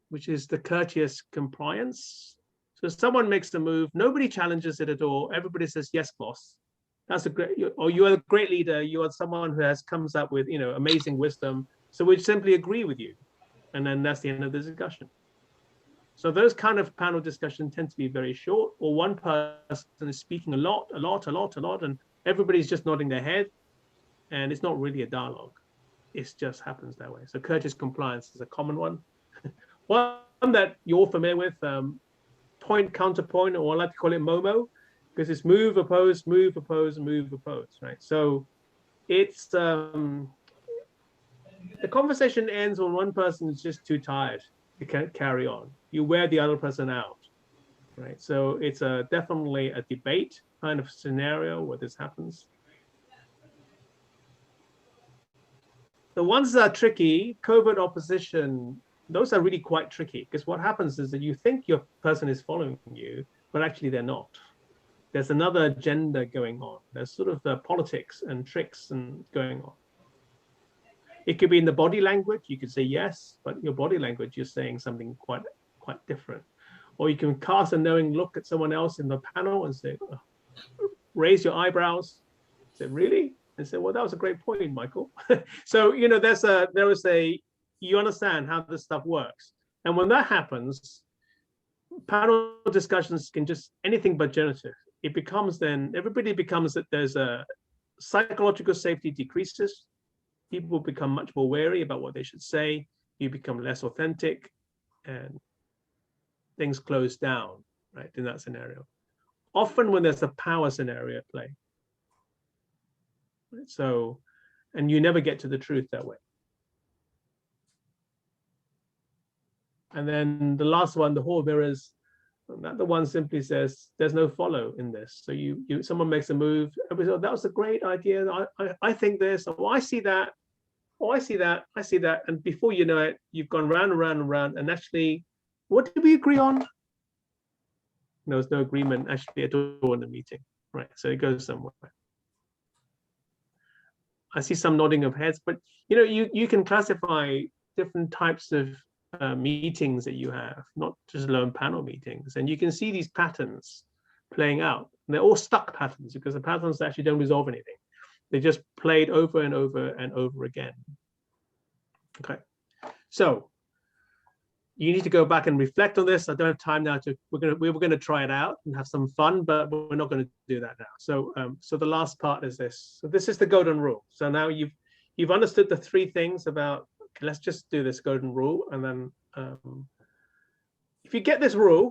which is the courteous compliance. So someone makes the move, nobody challenges it at all. Everybody says, yes, boss. That's a great, or you are a great leader. You are someone who comes up with, amazing wisdom. So we simply agree with you. And then that's the end of the discussion. So those kind of panel discussions tend to be very short, or one person is speaking a lot, and everybody's just nodding their head. And it's not really a dialogue. It just happens that way. So courteous compliance is a common one. One that you're familiar with, point, counterpoint, or I like to call it MOMO, because it's move, oppose, move, oppose, move, oppose, right? So it's, the conversation ends when one person is just too tired to carry on. You wear the other person out, right? So it's definitely a debate kind of scenario where this happens. The ones that are tricky, covert opposition, those are really quite tricky, because what happens is that you think your person is following you, but actually they're not. There's another agenda going on. There's sort of politics and tricks and going on. It could be in the body language. You could say yes, but your body language, you're saying something quite different. Or you can cast a knowing look at someone else in the panel and say, oh, raise your eyebrows. Say, really? And say, well, that was a great point, Michael. So, you you understand how this stuff works. And when that happens, panel discussions can just anything but generative. It becomes then, everybody becomes that there's a psychological safety decreases. People become much more wary about what they should say. You become less authentic and things close down, right, in that scenario. Often when there's a power scenario at play. Right? So, and you never get to the truth that way. And then the last one, the hall mirrors, the one simply says, there's no follow in this. So someone makes a move, everybody says, oh, that was a great idea. I think this, oh, I see that. Oh, I see that, I see that. And before you know it, you've gone round and round and round. And actually, what did we agree on? There was no agreement actually at all in the meeting, right? So it goes somewhere. I see some nodding of heads, but you can classify different types of meetings that you have, not just lone panel meetings. And you can see these patterns playing out. And they're all stuck patterns because the patterns actually don't resolve anything. They just played over and over and over again. Okay, so you need to go back and reflect on this. I don't have time now to. We were going to try it out and have some fun, but we're not going to do that now. So, so the last part is this. So this is the golden rule. So now you've understood the three things about. Okay, let's just do this golden rule, and then if you get this rule,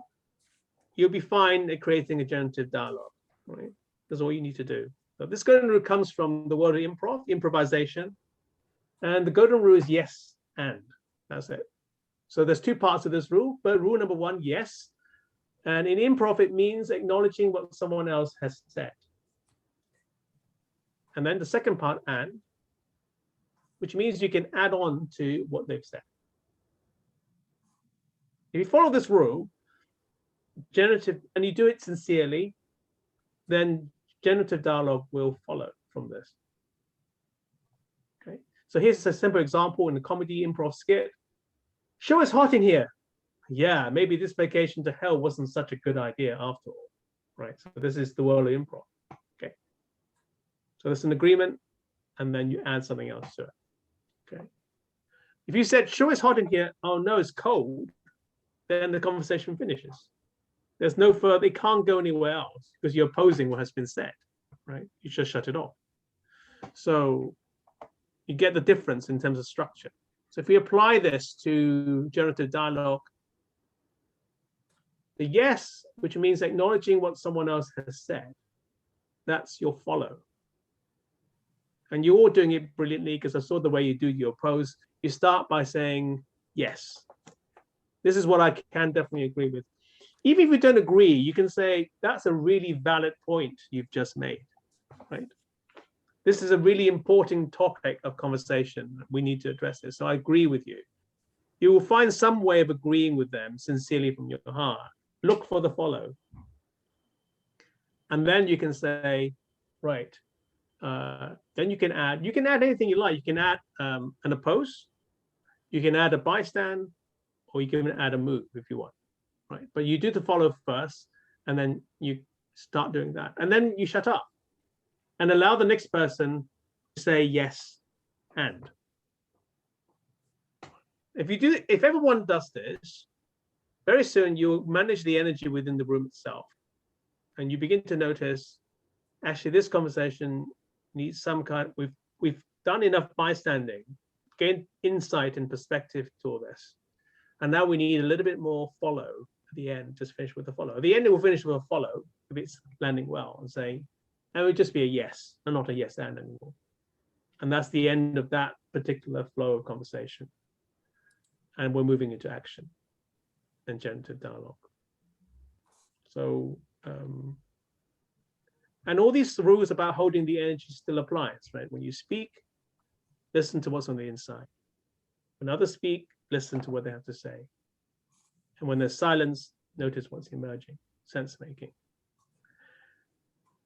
you'll be fine at creating a generative dialogue. Right? That's all you need to do. So this golden rule comes from the word improv, improvisation. And the golden rule is yes, and that's it. So there's two parts of this rule, but rule number one, yes. And in improv, it means acknowledging what someone else has said. And then the second part, and, which means you can add on to what they've said. If you follow this rule, generative, and you do it sincerely, then generative dialogue will follow from this. Okay, so here's a simple example in the comedy improv skit. Show is hot in here. Yeah, maybe this vacation to hell wasn't such a good idea after all, right? So this is the world of improv. Okay, so there's an agreement, and then you add something else to it. Okay, if you said show is hot in here, oh no, it's cold, then the conversation finishes. There's no further, it can't go anywhere else because you're opposing what has been said, right? You just shut it off. So you get the difference in terms of structure. So if we apply this to generative dialogue, the yes, which means acknowledging what someone else has said, that's your follow. And you're all doing it brilliantly because I saw the way you do your pose. You start by saying, yes, this is what I can definitely agree with. Even if you don't agree, you can say, that's a really valid point you've just made, right? This is a really important topic of conversation. We need to address this. So I agree with you. You will find some way of agreeing with them sincerely from your heart. Look for the follow. And then you can say, right, then you can add anything you like. You can add an oppose, you can add a bystand, or you can add a move if you want, right? But you do the follow first, and then you start doing that. And then you shut up and allow the next person to say yes and. If everyone does this, very soon you'll manage the energy within the room itself. And you begin to notice, actually, this conversation needs some kind, we've done enough bystanding, gained insight and perspective to all this. And now we need a little bit more follow at the end, just finish with a follow. At the end, it will finish with a follow if it's landing well and saying, and it would just be a yes and not a yes and anymore. And that's the end of that particular flow of conversation. And we're moving into action and generative dialogue. So, and all these rules about holding the energy still applies, right? When you speak, listen to what's on the inside. When others speak, listen to what they have to say. And when there's silence, notice what's emerging, sense making.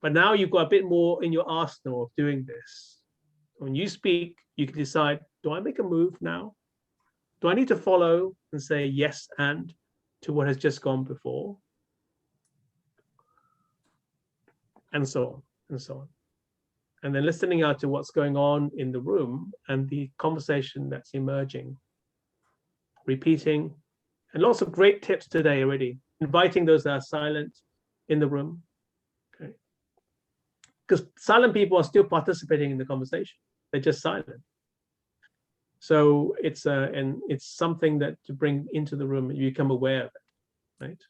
But now you've got a bit more in your arsenal of doing this. When you speak, you can decide, do I make a move now? Do I need to follow and say yes and to what has just gone before? And so on, and so on. And then listening out to what's going on in the room and the conversation that's emerging. Repeating, and lots of great tips today already. Inviting those that are silent in the room. Okay. Because silent people are still participating in the conversation. They're just silent. So it's and it's something that to bring into the room, you become aware of it, right?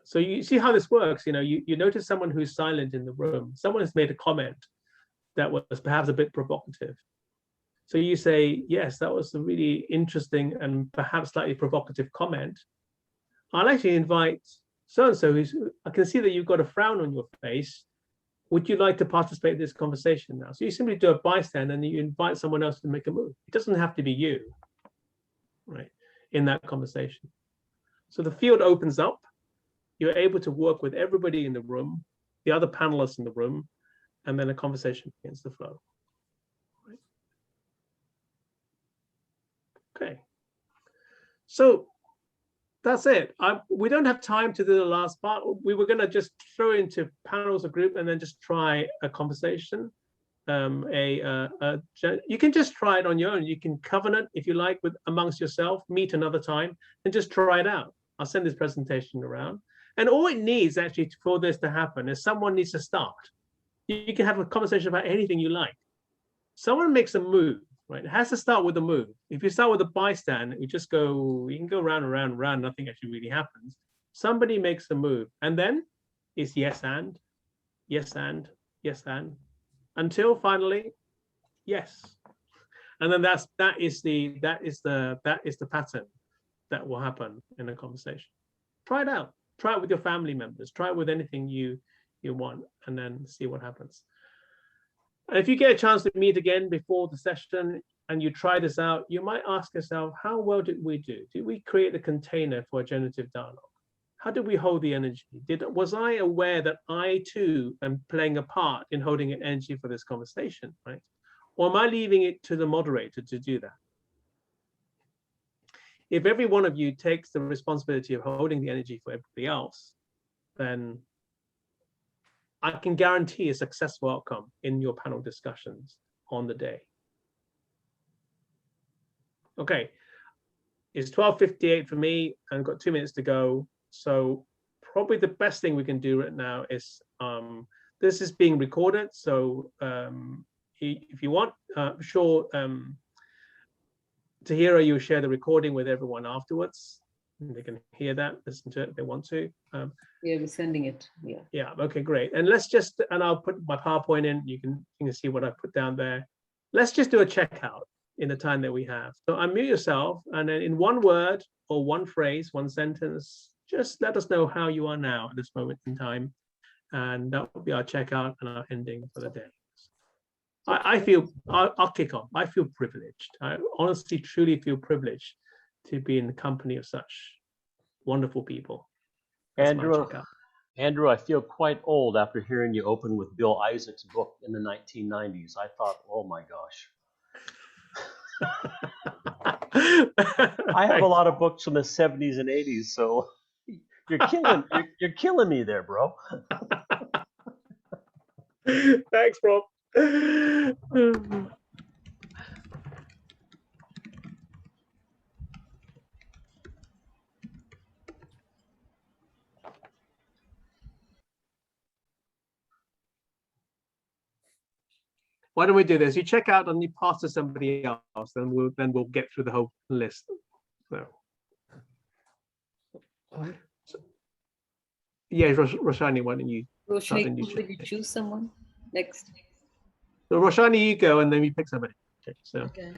So you see how this works. You know, you notice someone who's silent in the room. Someone has made a comment that was perhaps a bit provocative. So you say, yes, that was a really interesting and perhaps slightly provocative comment. I'll actually invite so-and-so who's, I can see that you've got a frown on your face. Would you like to participate in this conversation now? So you simply do a bystand and you invite someone else to make a move. It doesn't have to be you, right, in that conversation. So the field opens up. You're able to work with everybody in the room, the other panelists in the room, and then a conversation begins to flow. Right. Okay. So that's it. We don't have time to do the last part. We were going to just throw into panels or group and then just try a conversation. You can just try it on your own. You can covenant, if you like, with amongst yourself, meet another time and just try it out. I'll send this presentation around. And all it needs actually for this to happen is someone needs to start. You can have a conversation about anything you like. Someone makes a move, right? It has to start with a move. If you start with a bystand, you just go, you can go round and round and round, nothing actually really happens. Somebody makes a move, and then it's yes and, yes and, yes and, until finally, yes. And then that is the pattern that will happen in a conversation. Try it out. Try it with your family members. Try it with anything you want, and then see what happens. And if you get a chance to meet again before the session and you try this out, you might ask yourself, how well did we do? Did we create the container for a generative dialogue? How did we hold the energy? Was I aware that I too am playing a part in holding an energy for this conversation, right? Or am I leaving it to the moderator to do that? If every one of you takes the responsibility of holding the energy for everybody else, then I can guarantee a successful outcome in your panel discussions on the day. Okay, it's 12:58 for me, and I've got 2 minutes to go. So probably the best thing we can do right now is, this is being recorded. So if you want, sure, Tahira, you share the recording with everyone afterwards. And they can hear that, listen to it if they want to. Yeah, we're sending it. Yeah. Yeah. Okay. Great. And let's just, and I'll put my PowerPoint in. You can see what I put down there. Let's just do a checkout in the time that we have. So unmute yourself, and then in one word or one phrase, one sentence, just let us know how you are now at this moment in time, and that will be our checkout and our ending for the day. I feel, I'll kick off. I feel privileged. I honestly, truly feel privileged to be in the company of such Wonderful people. That's my Andrew, checkout. Andrew, I feel quite old after hearing you open with Bill Isaac's book in the 1990s. I thought, oh my gosh. I have a lot of books from the 70s and 80s, so you're killing me there, bro. Thanks, Rob. Why don't we do this? You check out and you pass to somebody else, then we'll get through the whole list. So, yeah, Roshani, why don't you? Roshani, will you choose someone next? So Roshani, you go, and then we pick somebody. Okay, so. Okay.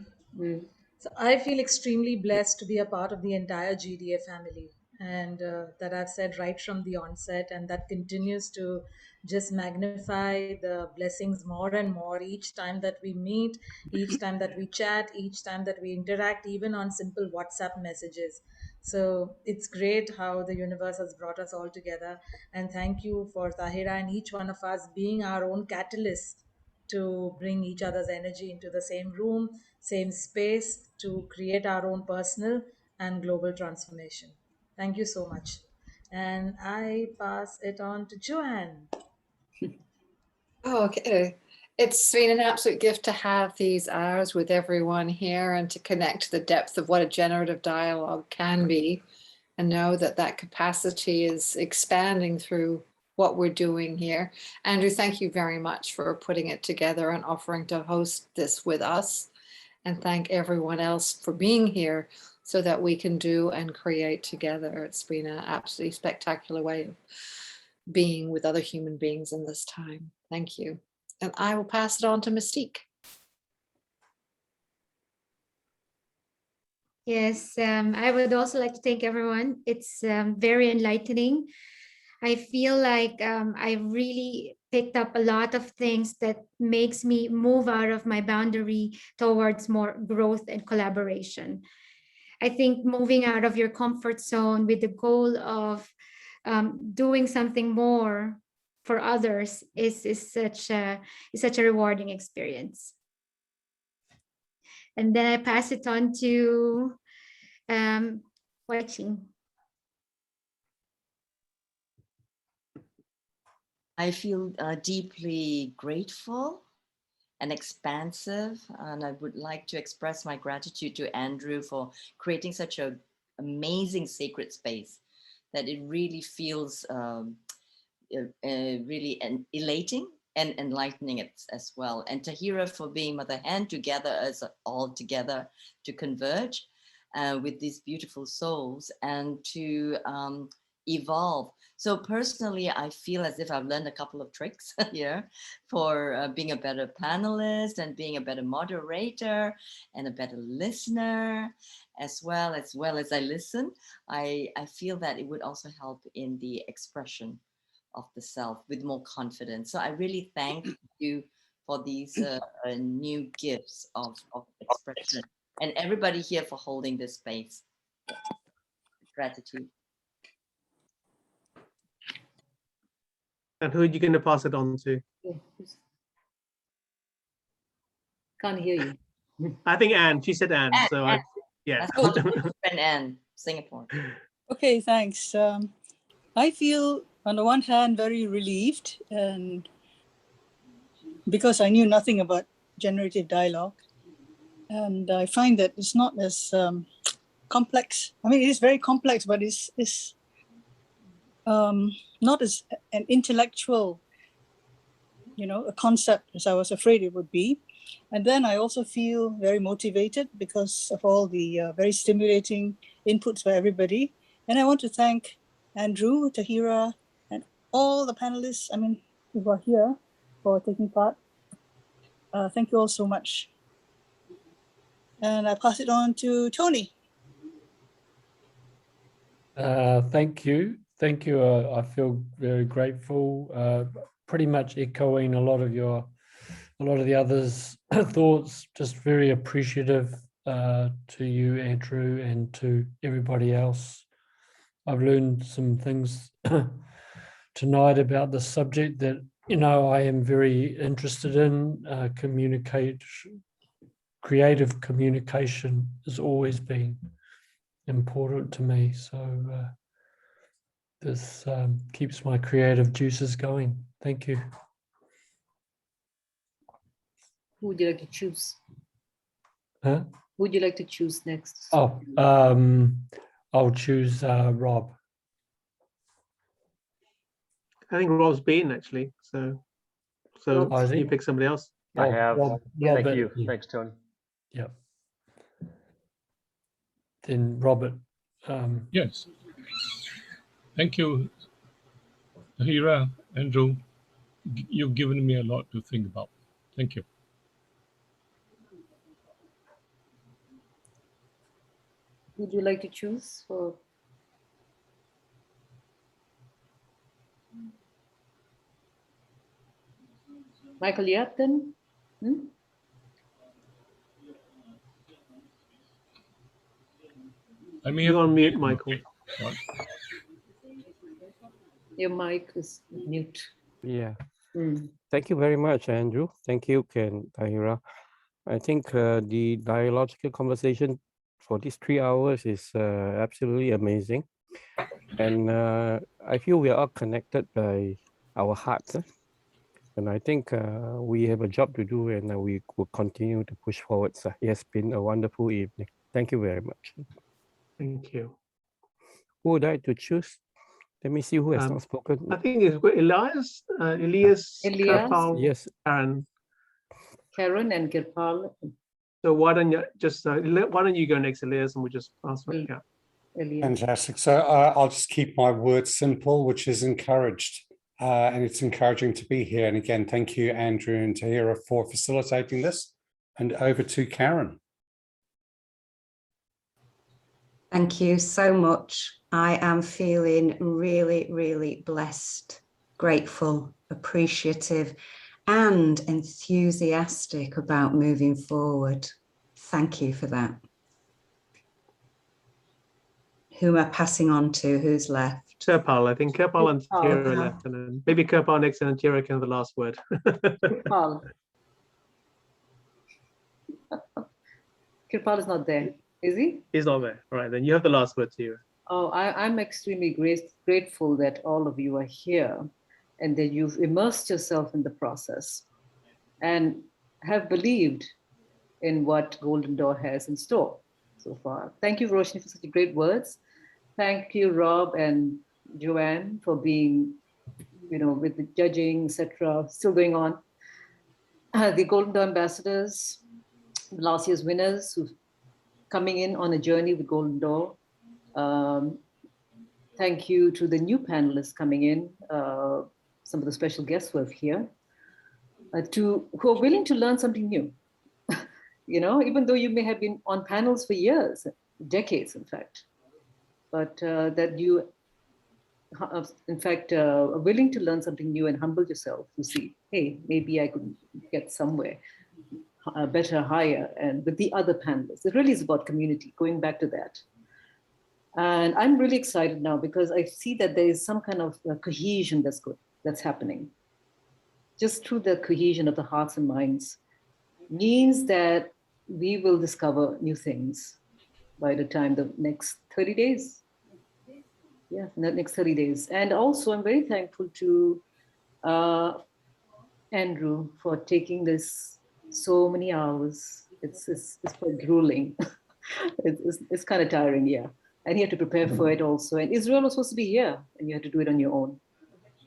So I feel extremely blessed to be a part of the entire GDA family, and that I've said right from the onset, and that continues to just magnify the blessings more and more each time that we meet, each time that we chat, each time that we interact, even on simple WhatsApp messages. So it's great how the universe has brought us all together, and thank you for Tahira and each one of us being our own catalyst to bring each other's energy into the same room, same space, to create our own personal and global transformation. Thank you so much. And I pass it on to Joanne. Oh, okay. It's been an absolute gift to have these hours with everyone here and to connect to the depth of what a generative dialogue can be, and know that that capacity is expanding through what we're doing here. Andrew, thank you very much for putting it together and offering to host this with us. And thank everyone else for being here so that we can do and create together. It's been an absolutely spectacular way of being with other human beings in this time. Thank you. And I will pass it on to Mystique. Yes, I would also like to thank everyone. It's very enlightening. I feel like I really picked up a lot of things that makes me move out of my boundary towards more growth and collaboration. I think moving out of your comfort zone with the goal of doing something more for others is such a rewarding experience. And then I pass it on to Wai-Ching. I feel deeply grateful and expansive, and I would like to express my gratitude to Andrew for creating such an amazing sacred space that it really feels really elating and enlightening as well. And Tahira for being Mother Hen together as all together to converge with these beautiful souls and to evolve. So personally, I feel as if I've learned a couple of tricks here for being a better panelist and being a better moderator and a better listener, as well as I listen. I feel that it would also help in the expression of the self with more confidence. So I really thank you for these new gifts of expression, and everybody here for holding this space. Gratitude. And who are you going to pass it on to? Can't hear you. I think Anne. She said Anne. So Anne. Yeah. Let's go to friend Anne, Singapore. Okay, thanks. I feel on the one hand very relieved, and because I knew nothing about generative dialogue, and I find that it's not as complex. I mean, it is very complex, but it's not as an intellectual, a concept as I was afraid it would be. And then I also feel very motivated because of all the very stimulating inputs by everybody. And I want to thank Andrew, Tahira, and all the panelists, who are here for taking part. Thank you all so much. And I pass it on to Tony. Thank you. Thank you. I feel very grateful. Pretty much echoing a lot of the others' thoughts. Just very appreciative to you, Andrew, and to everybody else I've learned some things tonight about the subject that, you know, I am very interested in. Creative communication has always been important to me. So this keeps my creative juices going. Thank you. Who would you like to choose? Huh? Who would you like to choose next? Oh, I'll choose Rob. I think Rob's been actually. So you pick somebody else. I have. Thank Robert. you. Thanks, Tony. Yeah. Then Robert. Yes. Thank you, Tahira, Andrew. You've given me a lot to think about. Thank you. Would you like to choose for? Michael Yap then? You're on mute, Michael. Your mic is mute. Yeah. Thank you very much, Andrew. Thank you, Ken, Tahira. I think the dialogical conversation for these 3 hours is absolutely amazing. And I feel we are all connected by our hearts. And I think we have a job to do, and we will continue to push forward. It has been a wonderful evening. Thank you very much. Thank you. Who would I like to choose? Let me see who has not spoken. I think it's Elias, Kirpal, yes, Karen and Kirpal. So why don't you just why don't you go next, Elias, and we'll just pass it. Yeah. Fantastic. So I'll just keep my words simple, which is encouraged. And it's encouraging to be here. And again, thank you, Andrew and Tahira, for facilitating this. And over to Karen. Thank you so much. I am feeling really, really blessed, grateful, appreciative, and enthusiastic about moving forward. Thank you for that. Who am I passing on to? Who's left? Kirpal, I think Kirpal and Tahira left, and then maybe Kirpal next, and then Tahira can have the last word. Kirpal. Kirpal is not there, is he? He's not there. All right, then you have the last word, Tahira. Oh, I'm extremely grateful that all of you are here and that you've immersed yourself in the process and have believed in what Golden Door has in store so far. Thank you, Roshni, for such great words. Thank you, Rob and Joanne, for being, with the judging, etc., still going on. The Golden Door ambassadors, last year's winners who coming in on a journey with Golden Door. Thank you to the new panelists coming in, some of the special guests who are here, who are willing to learn something new. Even though you may have been on panels for years, decades, in fact, but that you, in fact, are willing to learn something new and humble yourself to see, hey, maybe I could get somewhere better, higher, and with the other panelists. It really is about community, going back to that. And I'm really excited now because I see that there is some kind of cohesion that's happening. Just through the cohesion of the hearts and minds means that we will discover new things by the time the next 30 days. Yeah, the next 30 days. And also I'm very thankful to Andrew for taking this so many hours. It's quite grueling. it's kind of tiring, yeah. And you have to prepare for it also. And Israel was supposed to be here and you had to do it on your own.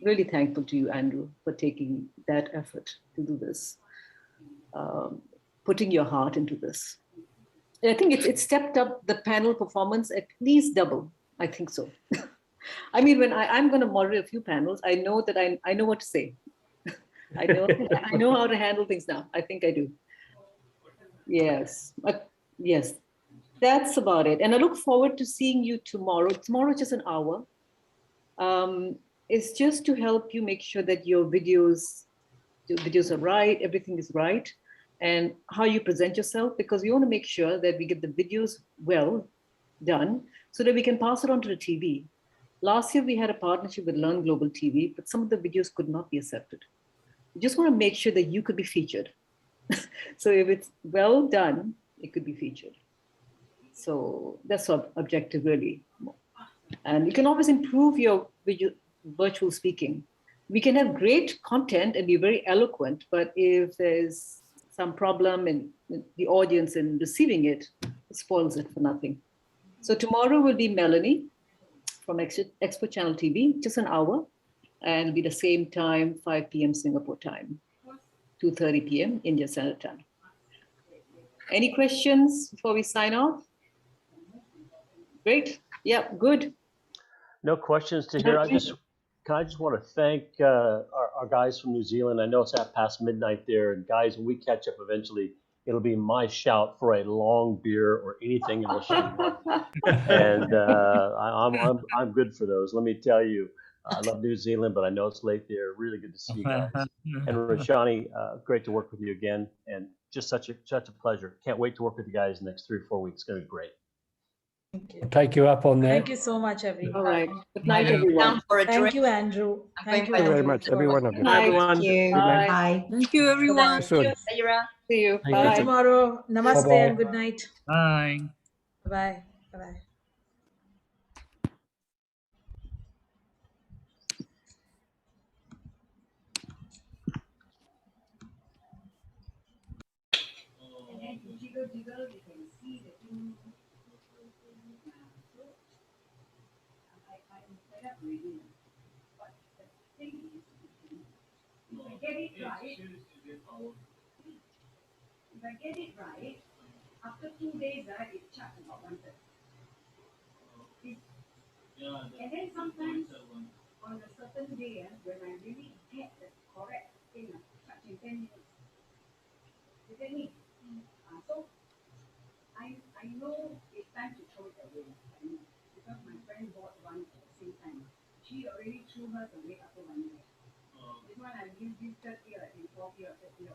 Really thankful to you, Andrew, for taking that effort to do this, putting your heart into this. And I think it stepped up the panel performance at least double. I think so. I mean, when I'm going to moderate a few panels, I know that I know what to say. I know how to handle things now. I think I do. Yes. Yes. That's about it. And I look forward to seeing you tomorrow. Tomorrow is just an hour. It's just to help you make sure that your videos are right, everything is right, and how you present yourself, because we want to make sure that we get the videos well done so that we can pass it on to the TV. Last year, we had a partnership with Learn Global TV, but some of the videos could not be accepted. We just want to make sure that you could be featured. So if it's well done, it could be featured. So that's our objective, really. And you can always improve your virtual speaking. We can have great content and be very eloquent, but if there's some problem in the audience in receiving it, it spoils it for nothing. So tomorrow will be Melanie from Expo Channel TV, just an hour, and it'll be the same time, 5 p.m. Singapore time, 2:30 p.m. India Standard Time. Any questions before we sign off? Great. Yeah, good. No questions to hear. I just want to thank our guys from New Zealand. I know it's past midnight there, and guys, when we catch up eventually, it'll be my shout for a long beer or anything else you want. And I'm good for those. Let me tell you, I love New Zealand, but I know it's late there. Really good to see you guys. And Roshani, great to work with you again, and just such a pleasure. Can't wait to work with you guys the next 3 or 4 weeks. It's going to be great. Thank you. I'll take you up on that. Thank you so much, everyone. All right. Good night, everyone. Thank you, Andrew. Thank you, Thank you very Andrew, much, for- every one of you. Bye, everyone. Thank you. Bye. Bye. Thank you, everyone. Soon. See you. Thank See you Bye. tomorrow. Namaste Bye-bye. and good night. Bye. Bye. Bye. If I get it right, after 2 days, it charts about 1/3. And then sometimes on a certain day, when I really get the correct thing, charge in 10 minutes. You get me? So I know it's time to throw it away. I know, because my friend bought one at the same time. She already threw hers away after 1 year. This one I gifted here in 4th year or 5th year.